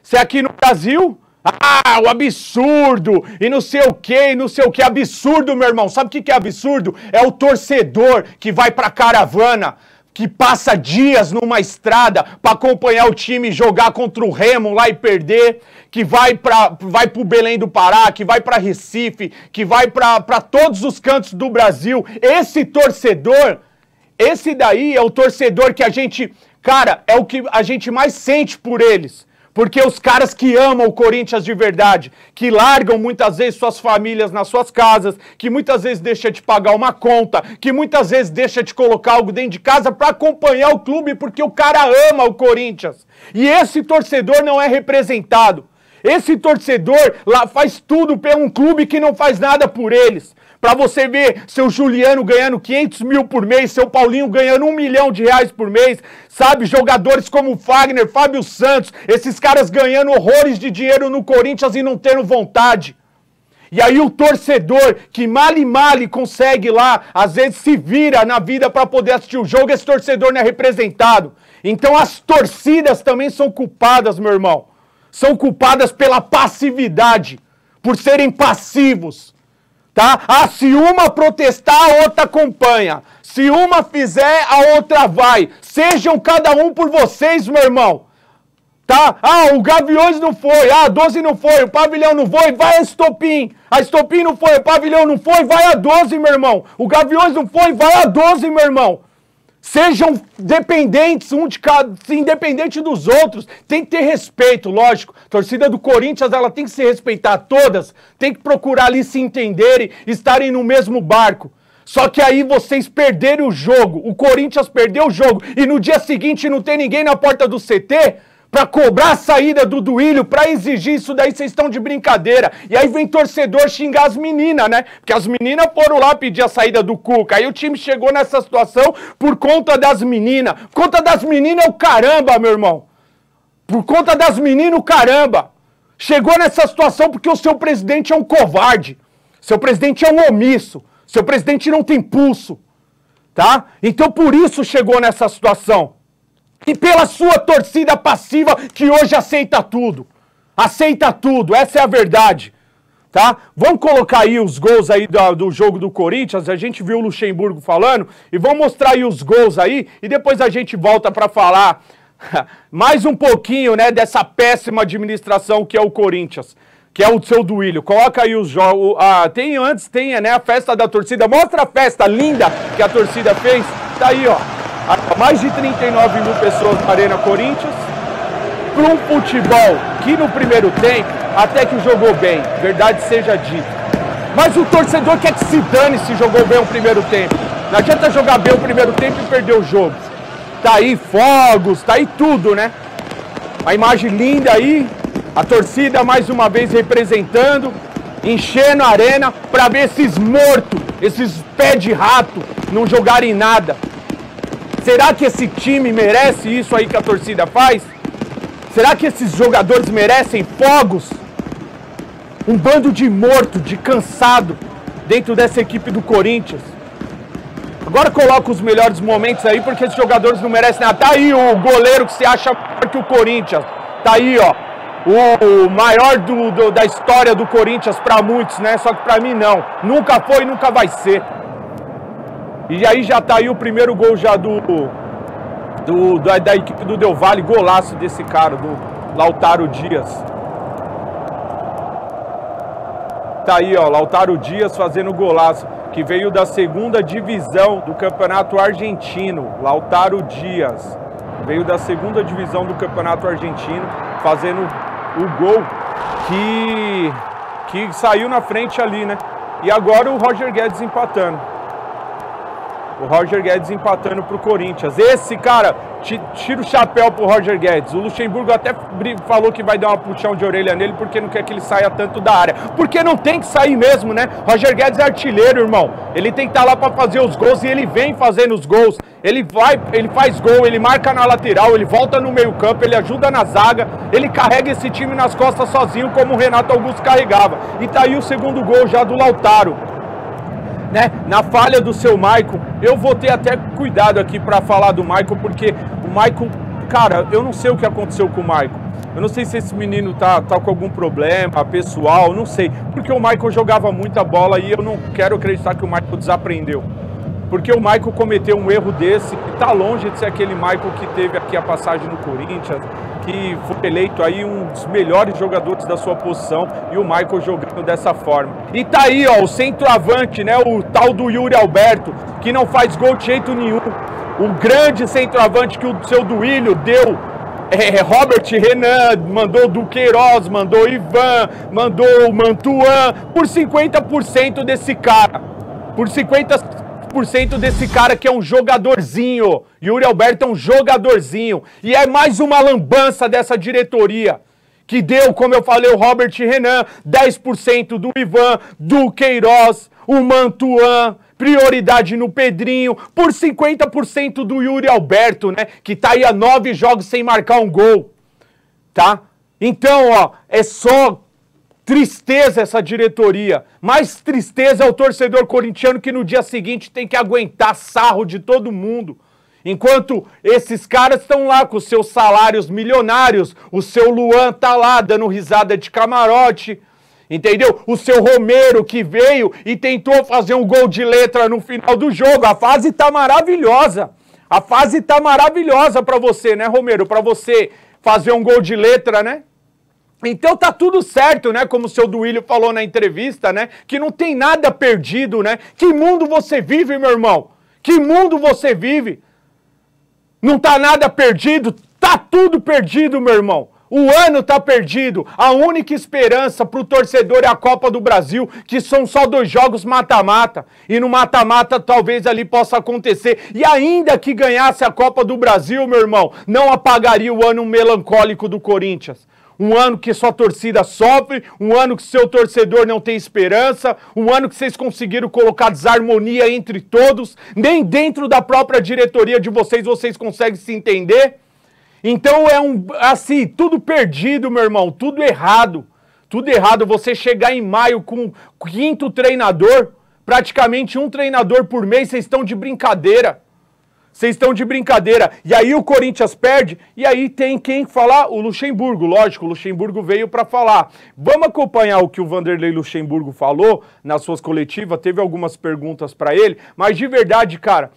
Se é aqui no Brasil... Ah, o absurdo, e não sei o que, absurdo, meu irmão. Sabe o que é absurdo? É o torcedor que vai pra caravana, que passa dias numa estrada pra acompanhar o time jogar contra o Remo lá e perder, que vai pro Belém do Pará, que vai pra Recife, que vai pra todos os cantos do Brasil. Esse torcedor, esse daí é o torcedor que a gente, cara, é o que a gente mais sente por eles. Porque os caras que amam o Corinthians de verdade, que largam muitas vezes suas famílias nas suas casas, que muitas vezes deixa de pagar uma conta, que muitas vezes deixa de colocar algo dentro de casa para acompanhar o clube, porque o cara ama o Corinthians. E esse torcedor não é representado. Esse torcedor lá faz tudo por um clube que não faz nada por eles. para você ver seu Juliano ganhando 500 mil por mês, seu Paulinho ganhando R$1 milhão por mês, sabe? Jogadores como o Fagner, Fábio Santos, esses caras ganhando horrores de dinheiro no Corinthians e não tendo vontade. E aí o torcedor que mal e mal consegue lá, às vezes se vira na vida para poder assistir o jogo, esse torcedor não é representado. Então as torcidas também são culpadas, meu irmão. São culpadas pela passividade, por serem passivos. Tá? Ah, se uma protestar, a outra acompanha. Se uma fizer, a outra vai. Sejam cada um por vocês, meu irmão. Tá? Ah, o Gaviões não foi, a 12 não foi, o Pavilhão não foi, vai a Estopim não foi, o Pavilhão não foi, vai a 12, meu irmão. O Gaviões não foi, vai a 12, meu irmão. Sejam dependentes, um de cada, independente dos outros. Tem que ter respeito, lógico. A torcida do Corinthians, ela tem que se respeitar todas, tem que procurar ali se entenderem, estarem no mesmo barco. Só que aí vocês perderam o jogo, o Corinthians perdeu o jogo, e no dia seguinte não tem ninguém na porta do CT para cobrar a saída do Duílio, para exigir isso daí, vocês estão de brincadeira. E aí vem torcedor xingar as meninas, né? Porque as meninas foram lá pedir a saída do Cuca. Aí o time chegou nessa situação por conta das meninas. Por conta das meninas é o caramba, meu irmão. Por conta das meninas, o caramba. Chegou nessa situação porque o seu presidente é um covarde. Seu presidente é um omisso. Seu presidente não tem pulso. Tá? Então por isso chegou nessa situação. E pela sua torcida passiva que hoje aceita tudo. Aceita tudo, essa é a verdade. Tá? Vamos colocar aí os gols aí do jogo do Corinthians, a gente viu o Luxemburgo falando, e vamos mostrar aí os gols aí, e depois a gente volta para falar mais um pouquinho, né, dessa péssima administração que é o Corinthians, que é o seu Duílio. Coloca aí os jogos, tem, né, a festa da torcida, mostra a festa linda que a torcida fez, tá aí, ó. Mais de 39 mil pessoas na Arena Corinthians, para um futebol que no primeiro tempo até que jogou bem, verdade seja dita. Mas o torcedor quer que se dane se jogou bem o primeiro tempo. Não adianta jogar bem o primeiro tempo e perder o jogo. Tá aí fogos, tá aí tudo, né? Uma imagem linda aí, a torcida mais uma vez representando, enchendo a arena para ver esses mortos, esses pés de rato não jogarem nada. Será que esse time merece isso aí que a torcida faz? Será que esses jogadores merecem fogos? Um bando de morto, de cansado, dentro dessa equipe do Corinthians. Agora coloca os melhores momentos aí, porque esses jogadores não merecem nada. Tá aí o goleiro que se acha maior que o Corinthians. Tá aí, ó. O maior da história do Corinthians para muitos, né? Só que para mim não. Nunca foi e nunca vai ser. E aí já tá aí o primeiro gol já da equipe do Del Valle, golaço desse cara, do Lautaro Dias. Tá aí, ó, Lautaro Dias fazendo golaço, que veio da segunda divisão do Campeonato Argentino. Lautaro Dias veio da segunda divisão do Campeonato Argentino, fazendo o gol que saiu na frente ali, né? E agora o Roger Guedes empatando. O Roger Guedes empatando pro Corinthians. Esse cara, tira o chapéu pro Roger Guedes. O Luxemburgo até falou que vai dar uma puxão de orelha nele porque não quer que ele saia tanto da área. Porque não tem que sair mesmo, né? Roger Guedes é artilheiro, irmão. Ele tem que estar lá para fazer os gols e ele vem fazendo os gols. Ele faz gol, ele marca na lateral, ele volta no meio campo, ele ajuda na zaga, ele carrega esse time nas costas sozinho como o Renato Augusto carregava. E tá aí o segundo gol já do Lautaro. Né? Na falha do seu Maicon, eu vou ter até cuidado aqui para falar do Maicon, porque o Maicon, cara, eu não sei o que aconteceu com o Maicon. Eu não sei se esse menino tá com algum problema pessoal, não sei. Porque o Maicon jogava muita bola e eu não quero acreditar que o Maicon desaprendeu. Porque o Maicon cometeu um erro desse, que tá longe de ser aquele Maicon que teve aqui a passagem no Corinthians, que foi eleito aí um dos melhores jogadores da sua posição, e o Maicon jogando dessa forma. E tá aí, ó, o centroavante, né, o tal do Yuri Alberto, que não faz gol de jeito nenhum. O grande centroavante que o seu Duílio deu, Robert Renan, mandou Duqueiroz, mandou Ivan, mandou Mantuan, por 50% desse cara. Por 50% desse cara que é um jogadorzinho. Yuri Alberto é um jogadorzinho. E é mais uma lambança dessa diretoria, que deu, como eu falei, o Robert Renan, 10% do Ivan, do Queiroz, o Mantuan, prioridade no Pedrinho, por 50% do Yuri Alberto, né? Que tá aí há 9 jogos sem marcar um gol, tá? Então, ó, é só tristeza essa diretoria. Mais tristeza é o torcedor corintiano que no dia seguinte tem que aguentar sarro de todo mundo. Enquanto esses caras estão lá com seus salários milionários, o seu Luan tá lá dando risada de camarote, entendeu? O seu Romero que veio e tentou fazer um gol de letra no final do jogo. A fase tá maravilhosa. A fase tá maravilhosa pra você, né, Romero? Pra você fazer um gol de letra, né? Então tá tudo certo, né? Como o seu Duílio falou na entrevista, né? Que não tem nada perdido, né? Que mundo você vive, meu irmão? Que mundo você vive? Não tá nada perdido? Tá tudo perdido, meu irmão. O ano tá perdido. A única esperança pro torcedor é a Copa do Brasil, que são só 2 jogos mata-mata. E no mata-mata talvez ali possa acontecer. E ainda que ganhasse a Copa do Brasil, meu irmão, não apagaria o ano melancólico do Corinthians. Um ano que sua torcida sofre, um ano que seu torcedor não tem esperança, um ano que vocês conseguiram colocar desarmonia entre todos, nem dentro da própria diretoria de vocês conseguem se entender. Então assim, tudo perdido, meu irmão, tudo errado. Tudo errado, você chegar em maio com o 5º treinador, praticamente um treinador por mês, vocês estão de brincadeira. Vocês estão de brincadeira. E aí o Corinthians perde, e aí tem quem falar? O Luxemburgo, lógico, o Luxemburgo veio para falar. Vamos acompanhar o que o Vanderlei Luxemburgo falou nas suas coletivas, teve algumas perguntas para ele, mas de verdade, cara,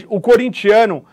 o corintiano,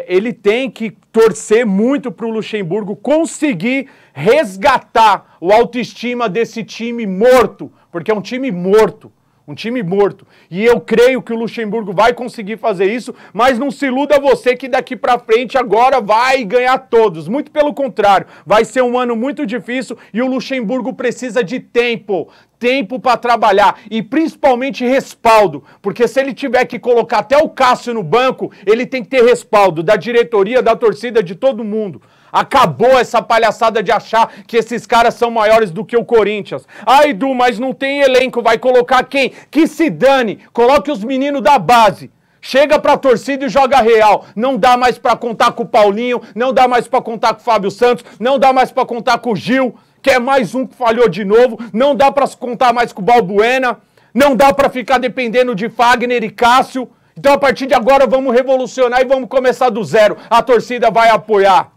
ele tem que torcer muito para o Luxemburgo conseguir resgatar o autoestima desse time morto, porque é um time morto. Um time morto. E eu creio que o Luxemburgo vai conseguir fazer isso, mas não se iluda você que daqui pra frente agora vai ganhar todos. Muito pelo contrário, vai ser um ano muito difícil e o Luxemburgo precisa de tempo. Tempo para trabalhar e principalmente respaldo, porque se ele tiver que colocar até o Cássio no banco, ele tem que ter respaldo da diretoria, da torcida, de todo mundo. Acabou essa palhaçada de achar que esses caras são maiores do que o Corinthians. Ai, Edu, mas não tem elenco, vai colocar quem? Que se dane, coloque os meninos da base. Chega pra torcida e joga real. Não dá mais pra contar com o Paulinho, não dá mais pra contar com o Fábio Santos, não dá mais pra contar com o Gil, que é mais um que falhou de novo, não dá pra contar mais com o Balbuena, não dá pra ficar dependendo de Fagner e Cássio. Então a partir de agora vamos revolucionar e vamos começar do zero. A torcida vai apoiar.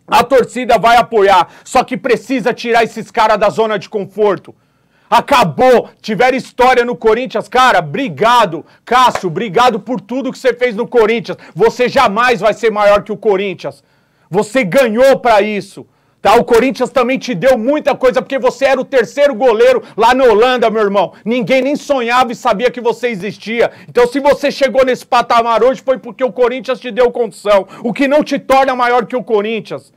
A torcida vai apoiar, só que precisa tirar esses caras da zona de conforto. Acabou, tiver história no Corinthians, cara, obrigado, Cássio, obrigado por tudo que você fez no Corinthians. Você jamais vai ser maior que o Corinthians. Você ganhou pra isso. Tá? O Corinthians também te deu muita coisa, porque você era o 3º goleiro lá na Holanda, meu irmão. Ninguém nem sonhava e sabia que você existia. Então, se você chegou nesse patamar hoje, foi porque o Corinthians te deu condição. O que não te torna maior que o Corinthians.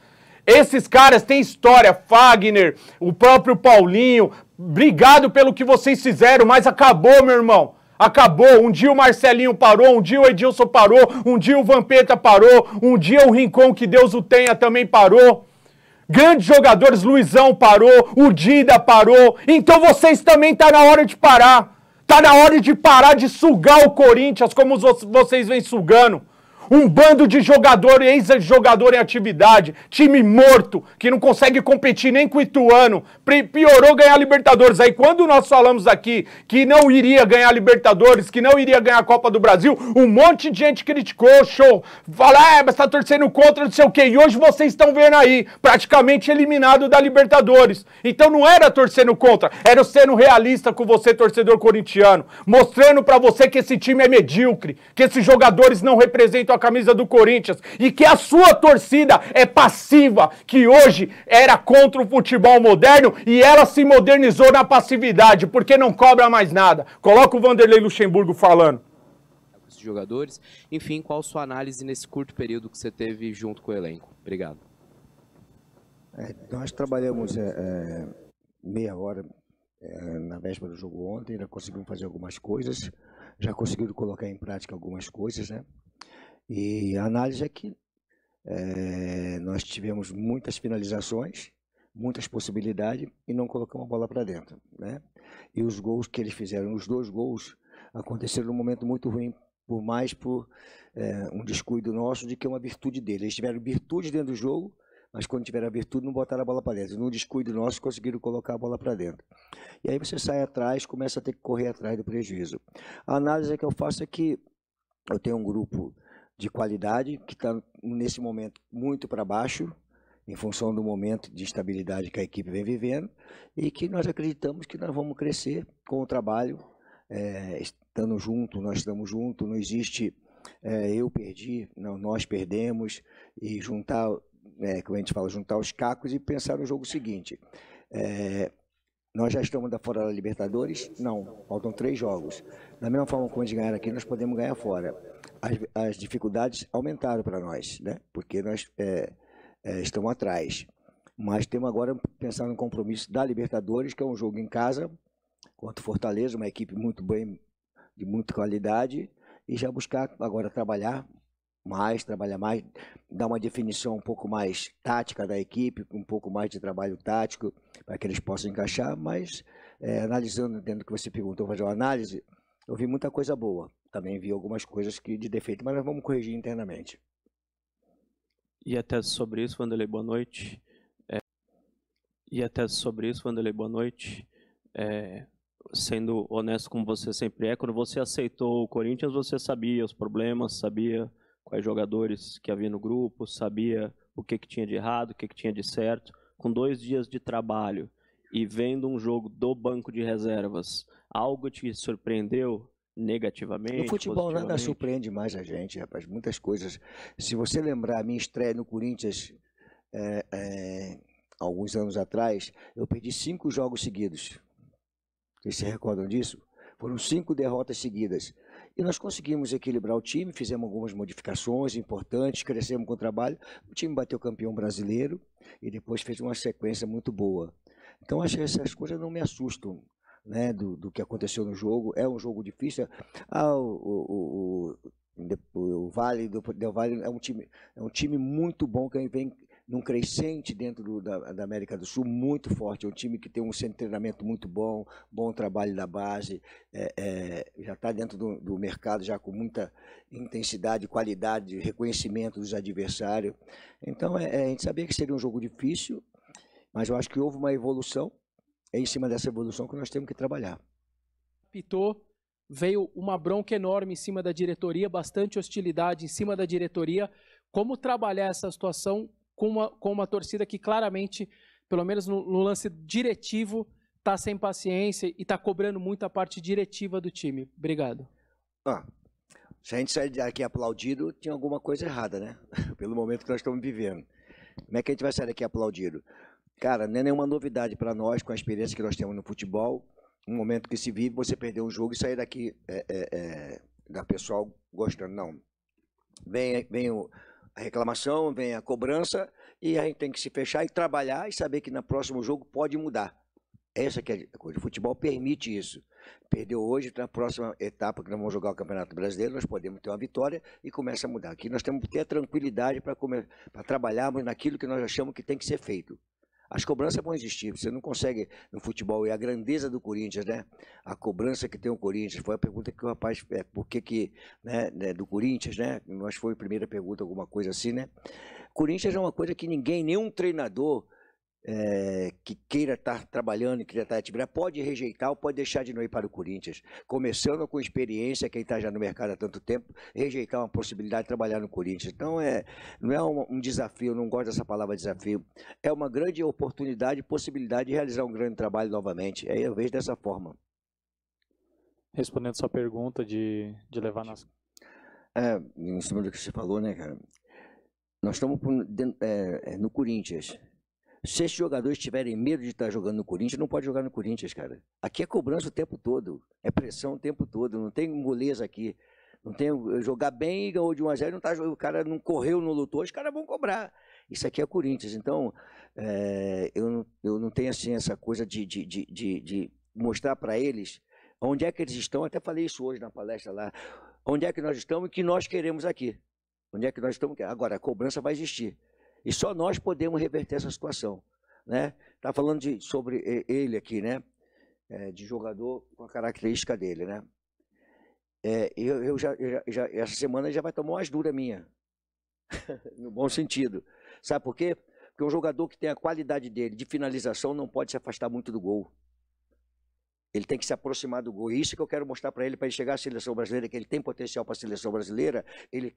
Esses caras têm história, Fagner, o próprio Paulinho. Obrigado pelo que vocês fizeram, mas acabou, meu irmão. Acabou. Um dia o Marcelinho parou, um dia o Edilson parou, um dia o Vampeta parou, um dia o Rincon, que Deus o tenha, também parou. Grandes jogadores, Luizão parou, o Dida parou. Então vocês também tá na hora de parar. Tá na hora de parar de sugar o Corinthians como vocês vêm sugando. Um bando de jogador, ex-jogador em atividade, time morto, que não consegue competir nem com o Ituano, piorou ganhar a Libertadores. Aí quando nós falamos aqui que não iria ganhar a Libertadores, que não iria ganhar a Copa do Brasil, um monte de gente criticou, show, fala, mas tá torcendo contra, não sei o quê. E hoje vocês estão vendo aí, praticamente eliminado da Libertadores. Então não era torcendo contra, era sendo realista com você, torcedor corintiano, mostrando pra você que esse time é medíocre, que esses jogadores não representam a camisa do Corinthians e que a sua torcida é passiva, que hoje era contra o futebol moderno e ela se modernizou na passividade, porque não cobra mais nada. Coloca o Vanderlei Luxemburgo falando. Os jogadores, enfim, qual a sua análise nesse curto período que você teve junto com o elenco? Obrigado. Nós trabalhamos meia hora na véspera do jogo ontem, ainda conseguimos fazer algumas coisas, já conseguimos colocar em prática algumas coisas, né? E a análise é que nós tivemos muitas finalizações, muitas possibilidades e não colocamos a bola para dentro, né? E os gols que eles fizeram, os 2 gols, aconteceram num momento muito ruim, por um descuido nosso de que é uma virtude deles. Eles tiveram virtude dentro do jogo, mas quando tiveram a virtude não botaram a bola para dentro. Num descuido nosso conseguiram colocar a bola para dentro. E aí você sai atrás, começa a ter que correr atrás do prejuízo. A análise que eu faço é que eu tenho um grupo de qualidade que está nesse momento muito para baixo, em função do momento de instabilidade que a equipe vem vivendo, e que nós acreditamos que nós vamos crescer com o trabalho, estando junto, nós estamos juntos, não existe eu perdi, não, nós perdemos, e juntar, como a gente fala, juntar os cacos e pensar no jogo seguinte. Nós já estamos fora da Libertadores? Não, faltam 3 jogos. Da mesma forma como a gente ganhar aqui, nós podemos ganhar fora. As dificuldades aumentaram para nós, né? Porque nós estamos atrás. Mas temos agora pensar no compromisso da Libertadores, que é um jogo em casa, contra o Fortaleza, uma equipe muito bem, de muita qualidade, e já buscar agora trabalhar mais, dar uma definição um pouco mais tática da equipe, um pouco mais de trabalho tático, para que eles possam encaixar, mas analisando dentro do que você perguntou, fazer uma análise, eu vi muita coisa boa, também vi algumas coisas de defeito, mas nós vamos corrigir internamente. E até sobre isso, Vanderlei, boa noite. Sendo honesto como você sempre é, quando você aceitou o Corinthians, você sabia os problemas, sabia quais jogadores que havia no grupo, sabia o que tinha de errado, o que tinha de certo. Com 2 dias de trabalho e vendo um jogo do banco de reservas, algo te surpreendeu negativamente? No futebol nada surpreende mais a gente, rapaz, muitas coisas. Se você lembrar a minha estreia no Corinthians, alguns anos atrás, eu perdi 5 jogos seguidos. Vocês se recordam disso? Foram 5 derrotas seguidas. E nós conseguimos equilibrar o time, fizemos algumas modificações importantes, crescemos com o trabalho. O time bateu campeão brasileiro e depois fez uma sequência muito boa. Então, acho que essas coisas não me assustam, né, do que aconteceu no jogo. É um jogo difícil. O Vale do Del Valle é um time muito bom, que vem num crescente dentro da América do Sul, muito forte. É um time que tem um centro de treinamento muito bom, bom trabalho da base, já está dentro do mercado, já com muita intensidade, qualidade, reconhecimento dos adversários. Então, a gente sabia que seria um jogo difícil, mas eu acho que houve uma evolução. É em cima dessa evolução que nós temos que trabalhar. Pitou, veio uma bronca enorme em cima da diretoria, bastante hostilidade em cima da diretoria. Como trabalhar essa situação com uma torcida que claramente, pelo menos no lance diretivo, está sem paciência e está cobrando muito a parte diretiva do time? Obrigado. Se a gente sair daqui aplaudido, tinha alguma coisa errada, né? Pelo momento que nós estamos vivendo. Como é que a gente vai sair daqui aplaudido? Cara, não é nenhuma novidade para nós, com a experiência que nós temos no futebol. Um momento que se vive, você perder um jogo e sair daqui da pessoal gostando. Não. Vem a reclamação, vem a cobrança, e a gente tem que se fechar e trabalhar e saber que no próximo jogo pode mudar. Essa que é a coisa. O futebol permite isso. Perdeu hoje, na próxima etapa que nós vamos jogar o Campeonato Brasileiro, nós podemos ter uma vitória e começa a mudar. Aqui nós temos que ter a tranquilidade para trabalharmos naquilo que nós achamos que tem que ser feito. As cobranças vão existir, você não consegue no futebol, e a grandeza do Corinthians, né? A cobrança que tem o Corinthians, foi a pergunta que o rapaz, por que né, do Corinthians, né? Nós foi a primeira pergunta, alguma coisa assim, né? Corinthians é uma coisa que nenhum treinador que queira estar trabalhando, queira estar atividade, pode rejeitar ou pode deixar de não ir para o Corinthians. Começando com experiência, quem está já no mercado há tanto tempo, rejeitar uma possibilidade de trabalhar no Corinthians. Então, não é um desafio, eu não gosto dessa palavra desafio, é uma grande oportunidade, possibilidade de realizar um grande trabalho novamente. Aí eu vejo dessa forma. Respondendo sua pergunta de levar nas... Em cima do que você falou, né, cara? Nós estamos no Corinthians. Se esses jogadores tiverem medo de estar jogando no Corinthians, não pode jogar no Corinthians, cara. Aqui é cobrança o tempo todo, é pressão o tempo todo, não tem moleza aqui. Não tem jogar bem e ganhou de 1-0, o cara não correu, não lutou, os caras vão cobrar. Isso aqui é Corinthians. Então, eu não tenho assim essa coisa de mostrar para eles onde é que eles estão. Até falei isso hoje na palestra lá. Onde é que nós estamos e o que nós queremos aqui. Onde é que nós estamos? Agora, a cobrança vai existir. E só nós podemos reverter essa situação, né? Tá falando sobre ele aqui, né? De jogador com a característica dele, né? Essa semana já vai tomar umas duras minha, no bom sentido. Sabe por quê? Porque um jogador que tem a qualidade dele de finalização não pode se afastar muito do gol. Ele tem que se aproximar do gol. E isso que eu quero mostrar para ele chegar à seleção brasileira, que ele tem potencial para a seleção brasileira. Ele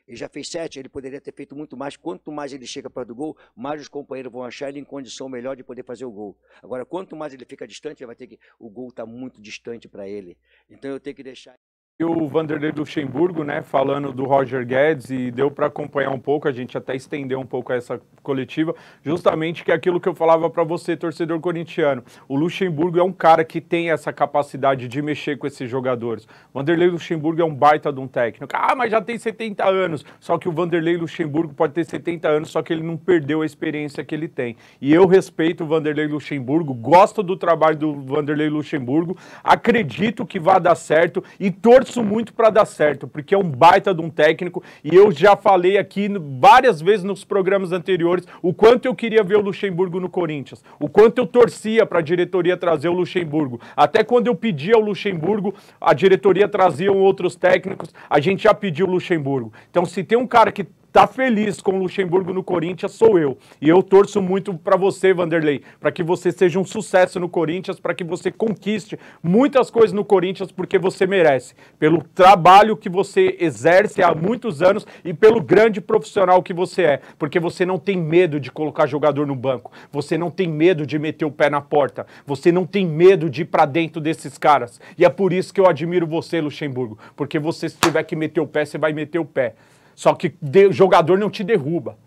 já fez 7, ele poderia ter feito muito mais. Quanto mais ele chega perto do gol, mais os companheiros vão achar ele em condição melhor de poder fazer o gol. Agora, quanto mais ele fica distante, ele vai ter que... O gol está muito distante para ele. Então eu tenho que deixar... E o Vanderlei Luxemburgo, né, falando do Roger Guedes, e deu para acompanhar um pouco, a gente até estendeu um pouco essa coletiva, justamente que é aquilo que eu falava para você, torcedor corintiano. O Luxemburgo é um cara que tem essa capacidade de mexer com esses jogadores. O Vanderlei Luxemburgo é um baita de um técnico. Ah, mas já tem 70 anos. Só que o Vanderlei Luxemburgo pode ter 70 anos, só que ele não perdeu a experiência que ele tem. E eu respeito o Vanderlei Luxemburgo, gosto do trabalho do Vanderlei Luxemburgo, acredito que vai dar certo e torço muito para dar certo, porque é um baita de um técnico, e eu já falei aqui várias vezes nos programas anteriores o quanto eu queria ver o Luxemburgo no Corinthians, o quanto eu torcia para a diretoria trazer o Luxemburgo. Até quando eu pedia o Luxemburgo, a diretoria trazia outros técnicos, a gente já pediu o Luxemburgo. Então, se tem um cara que tá feliz com o Luxemburgo no Corinthians, sou eu. E eu torço muito para você, Vanderlei, para que você seja um sucesso no Corinthians, para que você conquiste muitas coisas no Corinthians, porque você merece. Pelo trabalho que você exerce há muitos anos e pelo grande profissional que você é. Porque você não tem medo de colocar jogador no banco. Você não tem medo de meter o pé na porta. Você não tem medo de ir para dentro desses caras. E é por isso que eu admiro você, Luxemburgo. Porque você, se tiver que meter o pé, você vai meter o pé. Só que jogador não te derruba.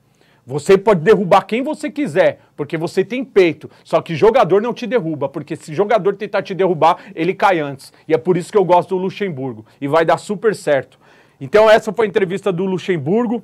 Você pode derrubar quem você quiser, porque você tem peito. Só que jogador não te derruba, porque se jogador tentar te derrubar, ele cai antes. E é por isso que eu gosto do Luxemburgo. E vai dar super certo. Então essa foi a entrevista do Luxemburgo.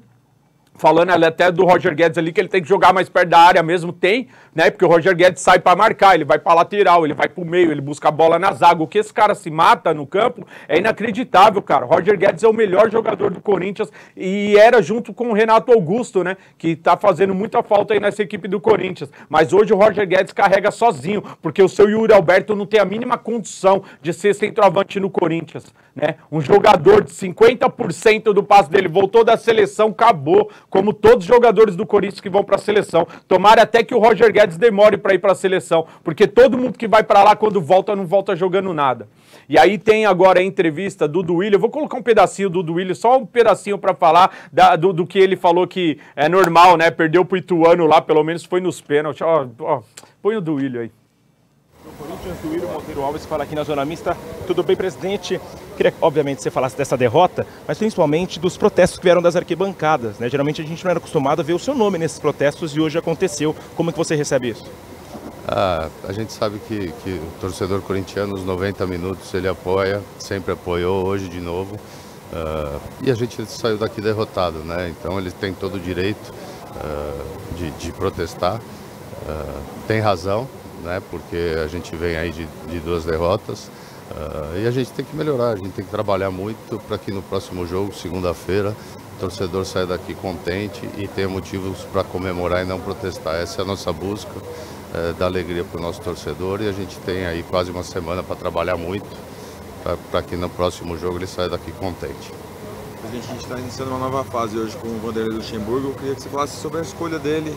Falando até do Roger Guedes ali, que ele tem que jogar mais perto da área mesmo, tem, né? Porque o Roger Guedes sai para marcar, ele vai para lateral, ele vai para o meio, ele busca a bola na zaga. O que esse cara se mata no campo é inacreditável, cara. Roger Guedes é o melhor jogador do Corinthians e era junto com o Renato Augusto, né? Que tá fazendo muita falta aí nessa equipe do Corinthians. Mas hoje o Roger Guedes carrega sozinho, porque o seu Yuri Alberto não tem a mínima condição de ser centroavante no Corinthians, né? Um jogador de 50% do passe dele voltou da seleção, acabou. Como todos os jogadores do Corinthians que vão para a seleção. Tomara até que o Roger Guedes demore para ir para a seleção, porque todo mundo que vai para lá, quando volta, não volta jogando nada. E aí tem agora a entrevista do Duílio. Eu vou colocar um pedacinho do Duílio, só um pedacinho para falar do que ele falou que é normal, né? Perdeu pro Ituano lá, pelo menos foi nos pênaltis. Põe o Duílio aí. Corinthians, Duílio Monteiro Alves fala aqui na Zona Mista. Tudo bem, presidente? Queria que, obviamente, você falasse dessa derrota, mas principalmente dos protestos que vieram das arquibancadas, né? Geralmente a gente não era acostumado a ver o seu nome nesses protestos e hoje aconteceu. Como é que você recebe isso? A gente sabe que o torcedor corintiano, nos 90 minutos, ele apoia, sempre apoiou, hoje de novo. E a gente saiu daqui derrotado, né? Então ele tem todo o direito de protestar. Tem razão, né? Porque a gente vem aí de 2 derrotas. E a gente tem que melhorar, a gente tem que trabalhar muito para que no próximo jogo, segunda-feira, o torcedor saia daqui contente e tenha motivos para comemorar e não protestar. Essa é a nossa busca, dar alegria para o nosso torcedor, e a gente tem aí quase uma semana para trabalhar muito para que no próximo jogo ele saia daqui contente. A gente está iniciando uma nova fase hoje com o Vanderlei Luxemburgo. Eu queria que você falasse sobre a escolha dele.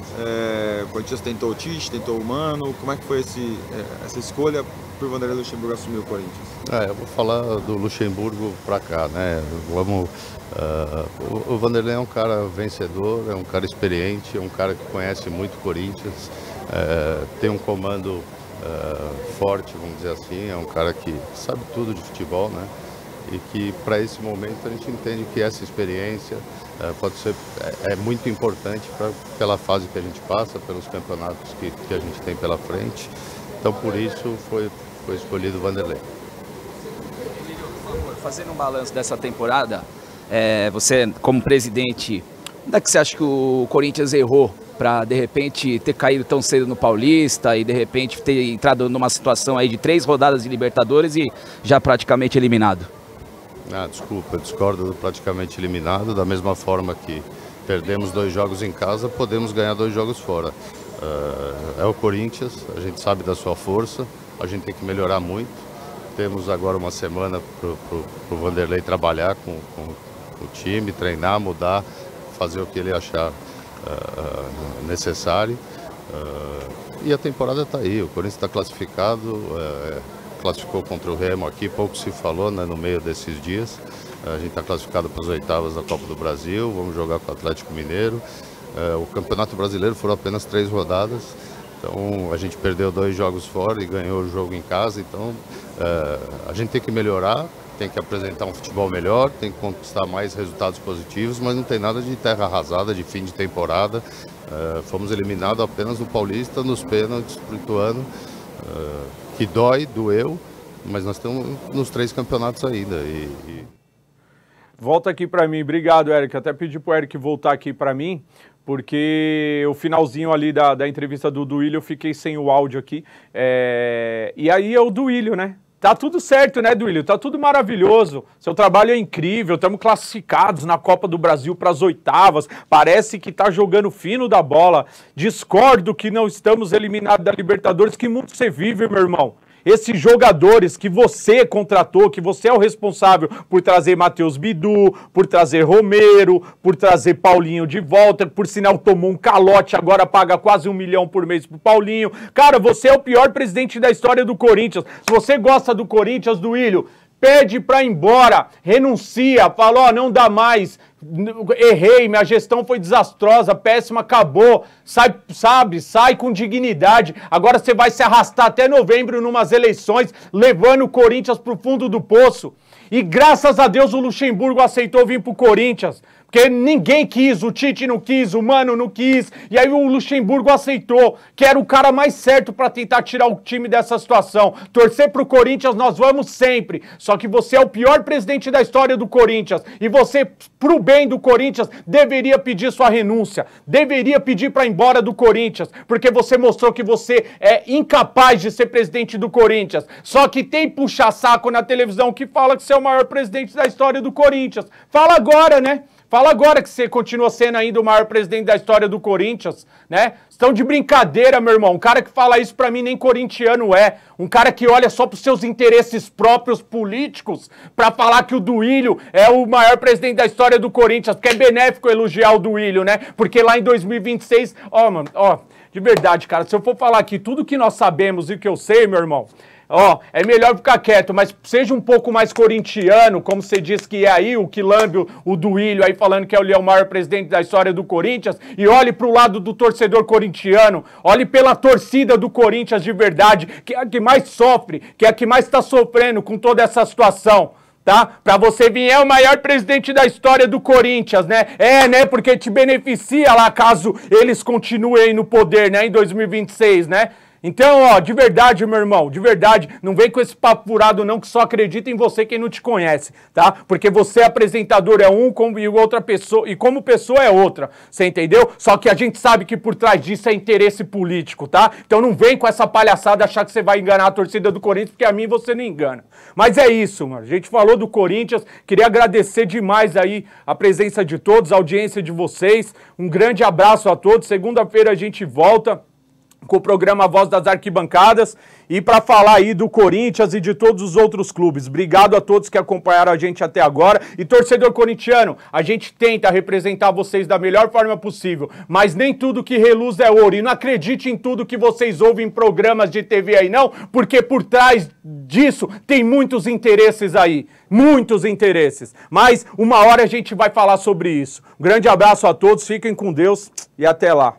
O Corinthians tentou o Tite, tentou o Mano. Como é que foi essa escolha para o Vanderlei Luxemburgo assumir o Corinthians? Eu vou falar do Luxemburgo para cá, né? O Vanderlei é um cara vencedor, é um cara experiente, é um cara que conhece muito o Corinthians, tem um comando forte, vamos dizer assim, é um cara que sabe tudo de futebol, né? E que para esse momento a gente entende que essa experiência pode ser muito importante pela fase que a gente passa, pelos campeonatos que a gente tem pela frente. Então por isso foi escolhido o Vanderlei. Fazendo um balanço dessa temporada, você como presidente, onde é que você acha que o Corinthians errou para de repente ter caído tão cedo no Paulista e de repente ter entrado numa situação aí de 3 rodadas de Libertadores e já praticamente eliminado? Desculpa, eu discordo do praticamente eliminado. Da mesma forma que perdemos 2 jogos em casa, podemos ganhar 2 jogos fora. É o Corinthians, a gente sabe da sua força, a gente tem que melhorar muito. Temos agora uma semana para o Vanderlei trabalhar com o time, treinar, mudar, fazer o que ele achar necessário. E a temporada está aí, o Corinthians está classificado, classificou contra o Remo aqui, pouco se falou, né, no meio desses dias. A gente está classificado para as oitavas da Copa do Brasil, vamos jogar com o Atlético Mineiro. O Campeonato Brasileiro foram apenas 3 rodadas, então a gente perdeu 2 jogos fora e ganhou o jogo em casa, então a gente tem que melhorar, tem que apresentar um futebol melhor, tem que conquistar mais resultados positivos, mas não tem nada de terra arrasada, de fim de temporada. Fomos eliminados apenas no Paulista, nos pênaltis pro Ituano, que doeu, mas nós estamos nos 3 campeonatos ainda. Volta aqui para mim, obrigado, Eric. Até pedi pro Eric voltar aqui para mim, porque o finalzinho ali da entrevista do Duílio eu fiquei sem o áudio aqui. E aí é o Duílio, né? Tá tudo certo, né, Duílio? Tá tudo maravilhoso. Seu trabalho é incrível. Estamos classificados na Copa do Brasil para as oitavas. Parece que tá jogando fino da bola. Discordo que não estamos eliminados da Libertadores. Que mundo você vive, meu irmão? Esses jogadores que você contratou, que você é o responsável por trazer Matheus Bidu, por trazer Romero, por trazer Paulinho de volta, por sinal tomou um calote, agora paga quase 1 milhão por mês pro Paulinho. Cara, você é o pior presidente da história do Corinthians. Se você gosta do Corinthians, Duílio, pede pra ir embora, renuncia, fala, ó, não dá mais, errei, minha gestão foi desastrosa, péssima, acabou, sai com dignidade. Agora você vai se arrastar até novembro numas eleições, levando o Corinthians pro fundo do poço. E graças a Deus o Luxemburgo aceitou vir pro Corinthians, porque ninguém quis, o Tite não quis, o Mano não quis, e aí o Luxemburgo aceitou, que era o cara mais certo para tentar tirar o time dessa situação. Torcer pro Corinthians nós vamos sempre, só que você é o pior presidente da história do Corinthians, e você, pro bem do Corinthians, deveria pedir sua renúncia, deveria pedir para ir embora do Corinthians, porque você mostrou que você é incapaz de ser presidente do Corinthians. Só que tem puxa-saco na televisão que fala que você é o maior presidente da história do Corinthians. Fala agora, né? Fala agora que você continua sendo ainda o maior presidente da história do Corinthians, né? Estão de brincadeira, meu irmão. Um cara que fala isso pra mim nem corintiano é. Um cara que olha só pros seus interesses próprios políticos pra falar que o Duílio é o maior presidente da história do Corinthians, porque é benéfico elogiar o Duílio, né? Porque lá em 2026... de verdade, cara, se eu for falar aqui tudo que nós sabemos e que eu sei, meu irmão... é melhor ficar quieto, mas seja um pouco mais corintiano, como você disse que é aí, o Quilâmbio, o Duílio aí falando que ele é o maior presidente da história do Corinthians, e olhe pro lado do torcedor corintiano, olhe pela torcida do Corinthians de verdade, que é a que mais sofre, que é a que mais está sofrendo com toda essa situação. Tá? Pra você vir, é o maior presidente da história do Corinthians, né? Né? Porque te beneficia lá caso eles continuem no poder, né? Em 2026, né? Então, de verdade, meu irmão, de verdade, não vem com esse papo furado não, que só acredita em você quem não te conhece, tá? Porque você apresentador é um e outra pessoa, e como pessoa é outra, você entendeu? Só que a gente sabe que por trás disso é interesse político, tá? Então não vem com essa palhaçada achar que você vai enganar a torcida do Corinthians, porque a mim você não engana. Mas é isso, mano, a gente falou do Corinthians, queria agradecer demais aí a presença de todos, a audiência de vocês, um grande abraço a todos, segunda-feira a gente volta com o programa Voz das Arquibancadas e para falar aí do Corinthians e de todos os outros clubes. Obrigado a todos que acompanharam a gente até agora. E torcedor corintiano, a gente tenta representar vocês da melhor forma possível, mas nem tudo que reluz é ouro. E não acredite em tudo que vocês ouvem em programas de TV aí não, porque por trás disso tem muitos interesses aí. Muitos interesses. Mas uma hora a gente vai falar sobre isso. Um grande abraço a todos, fiquem com Deus e até lá.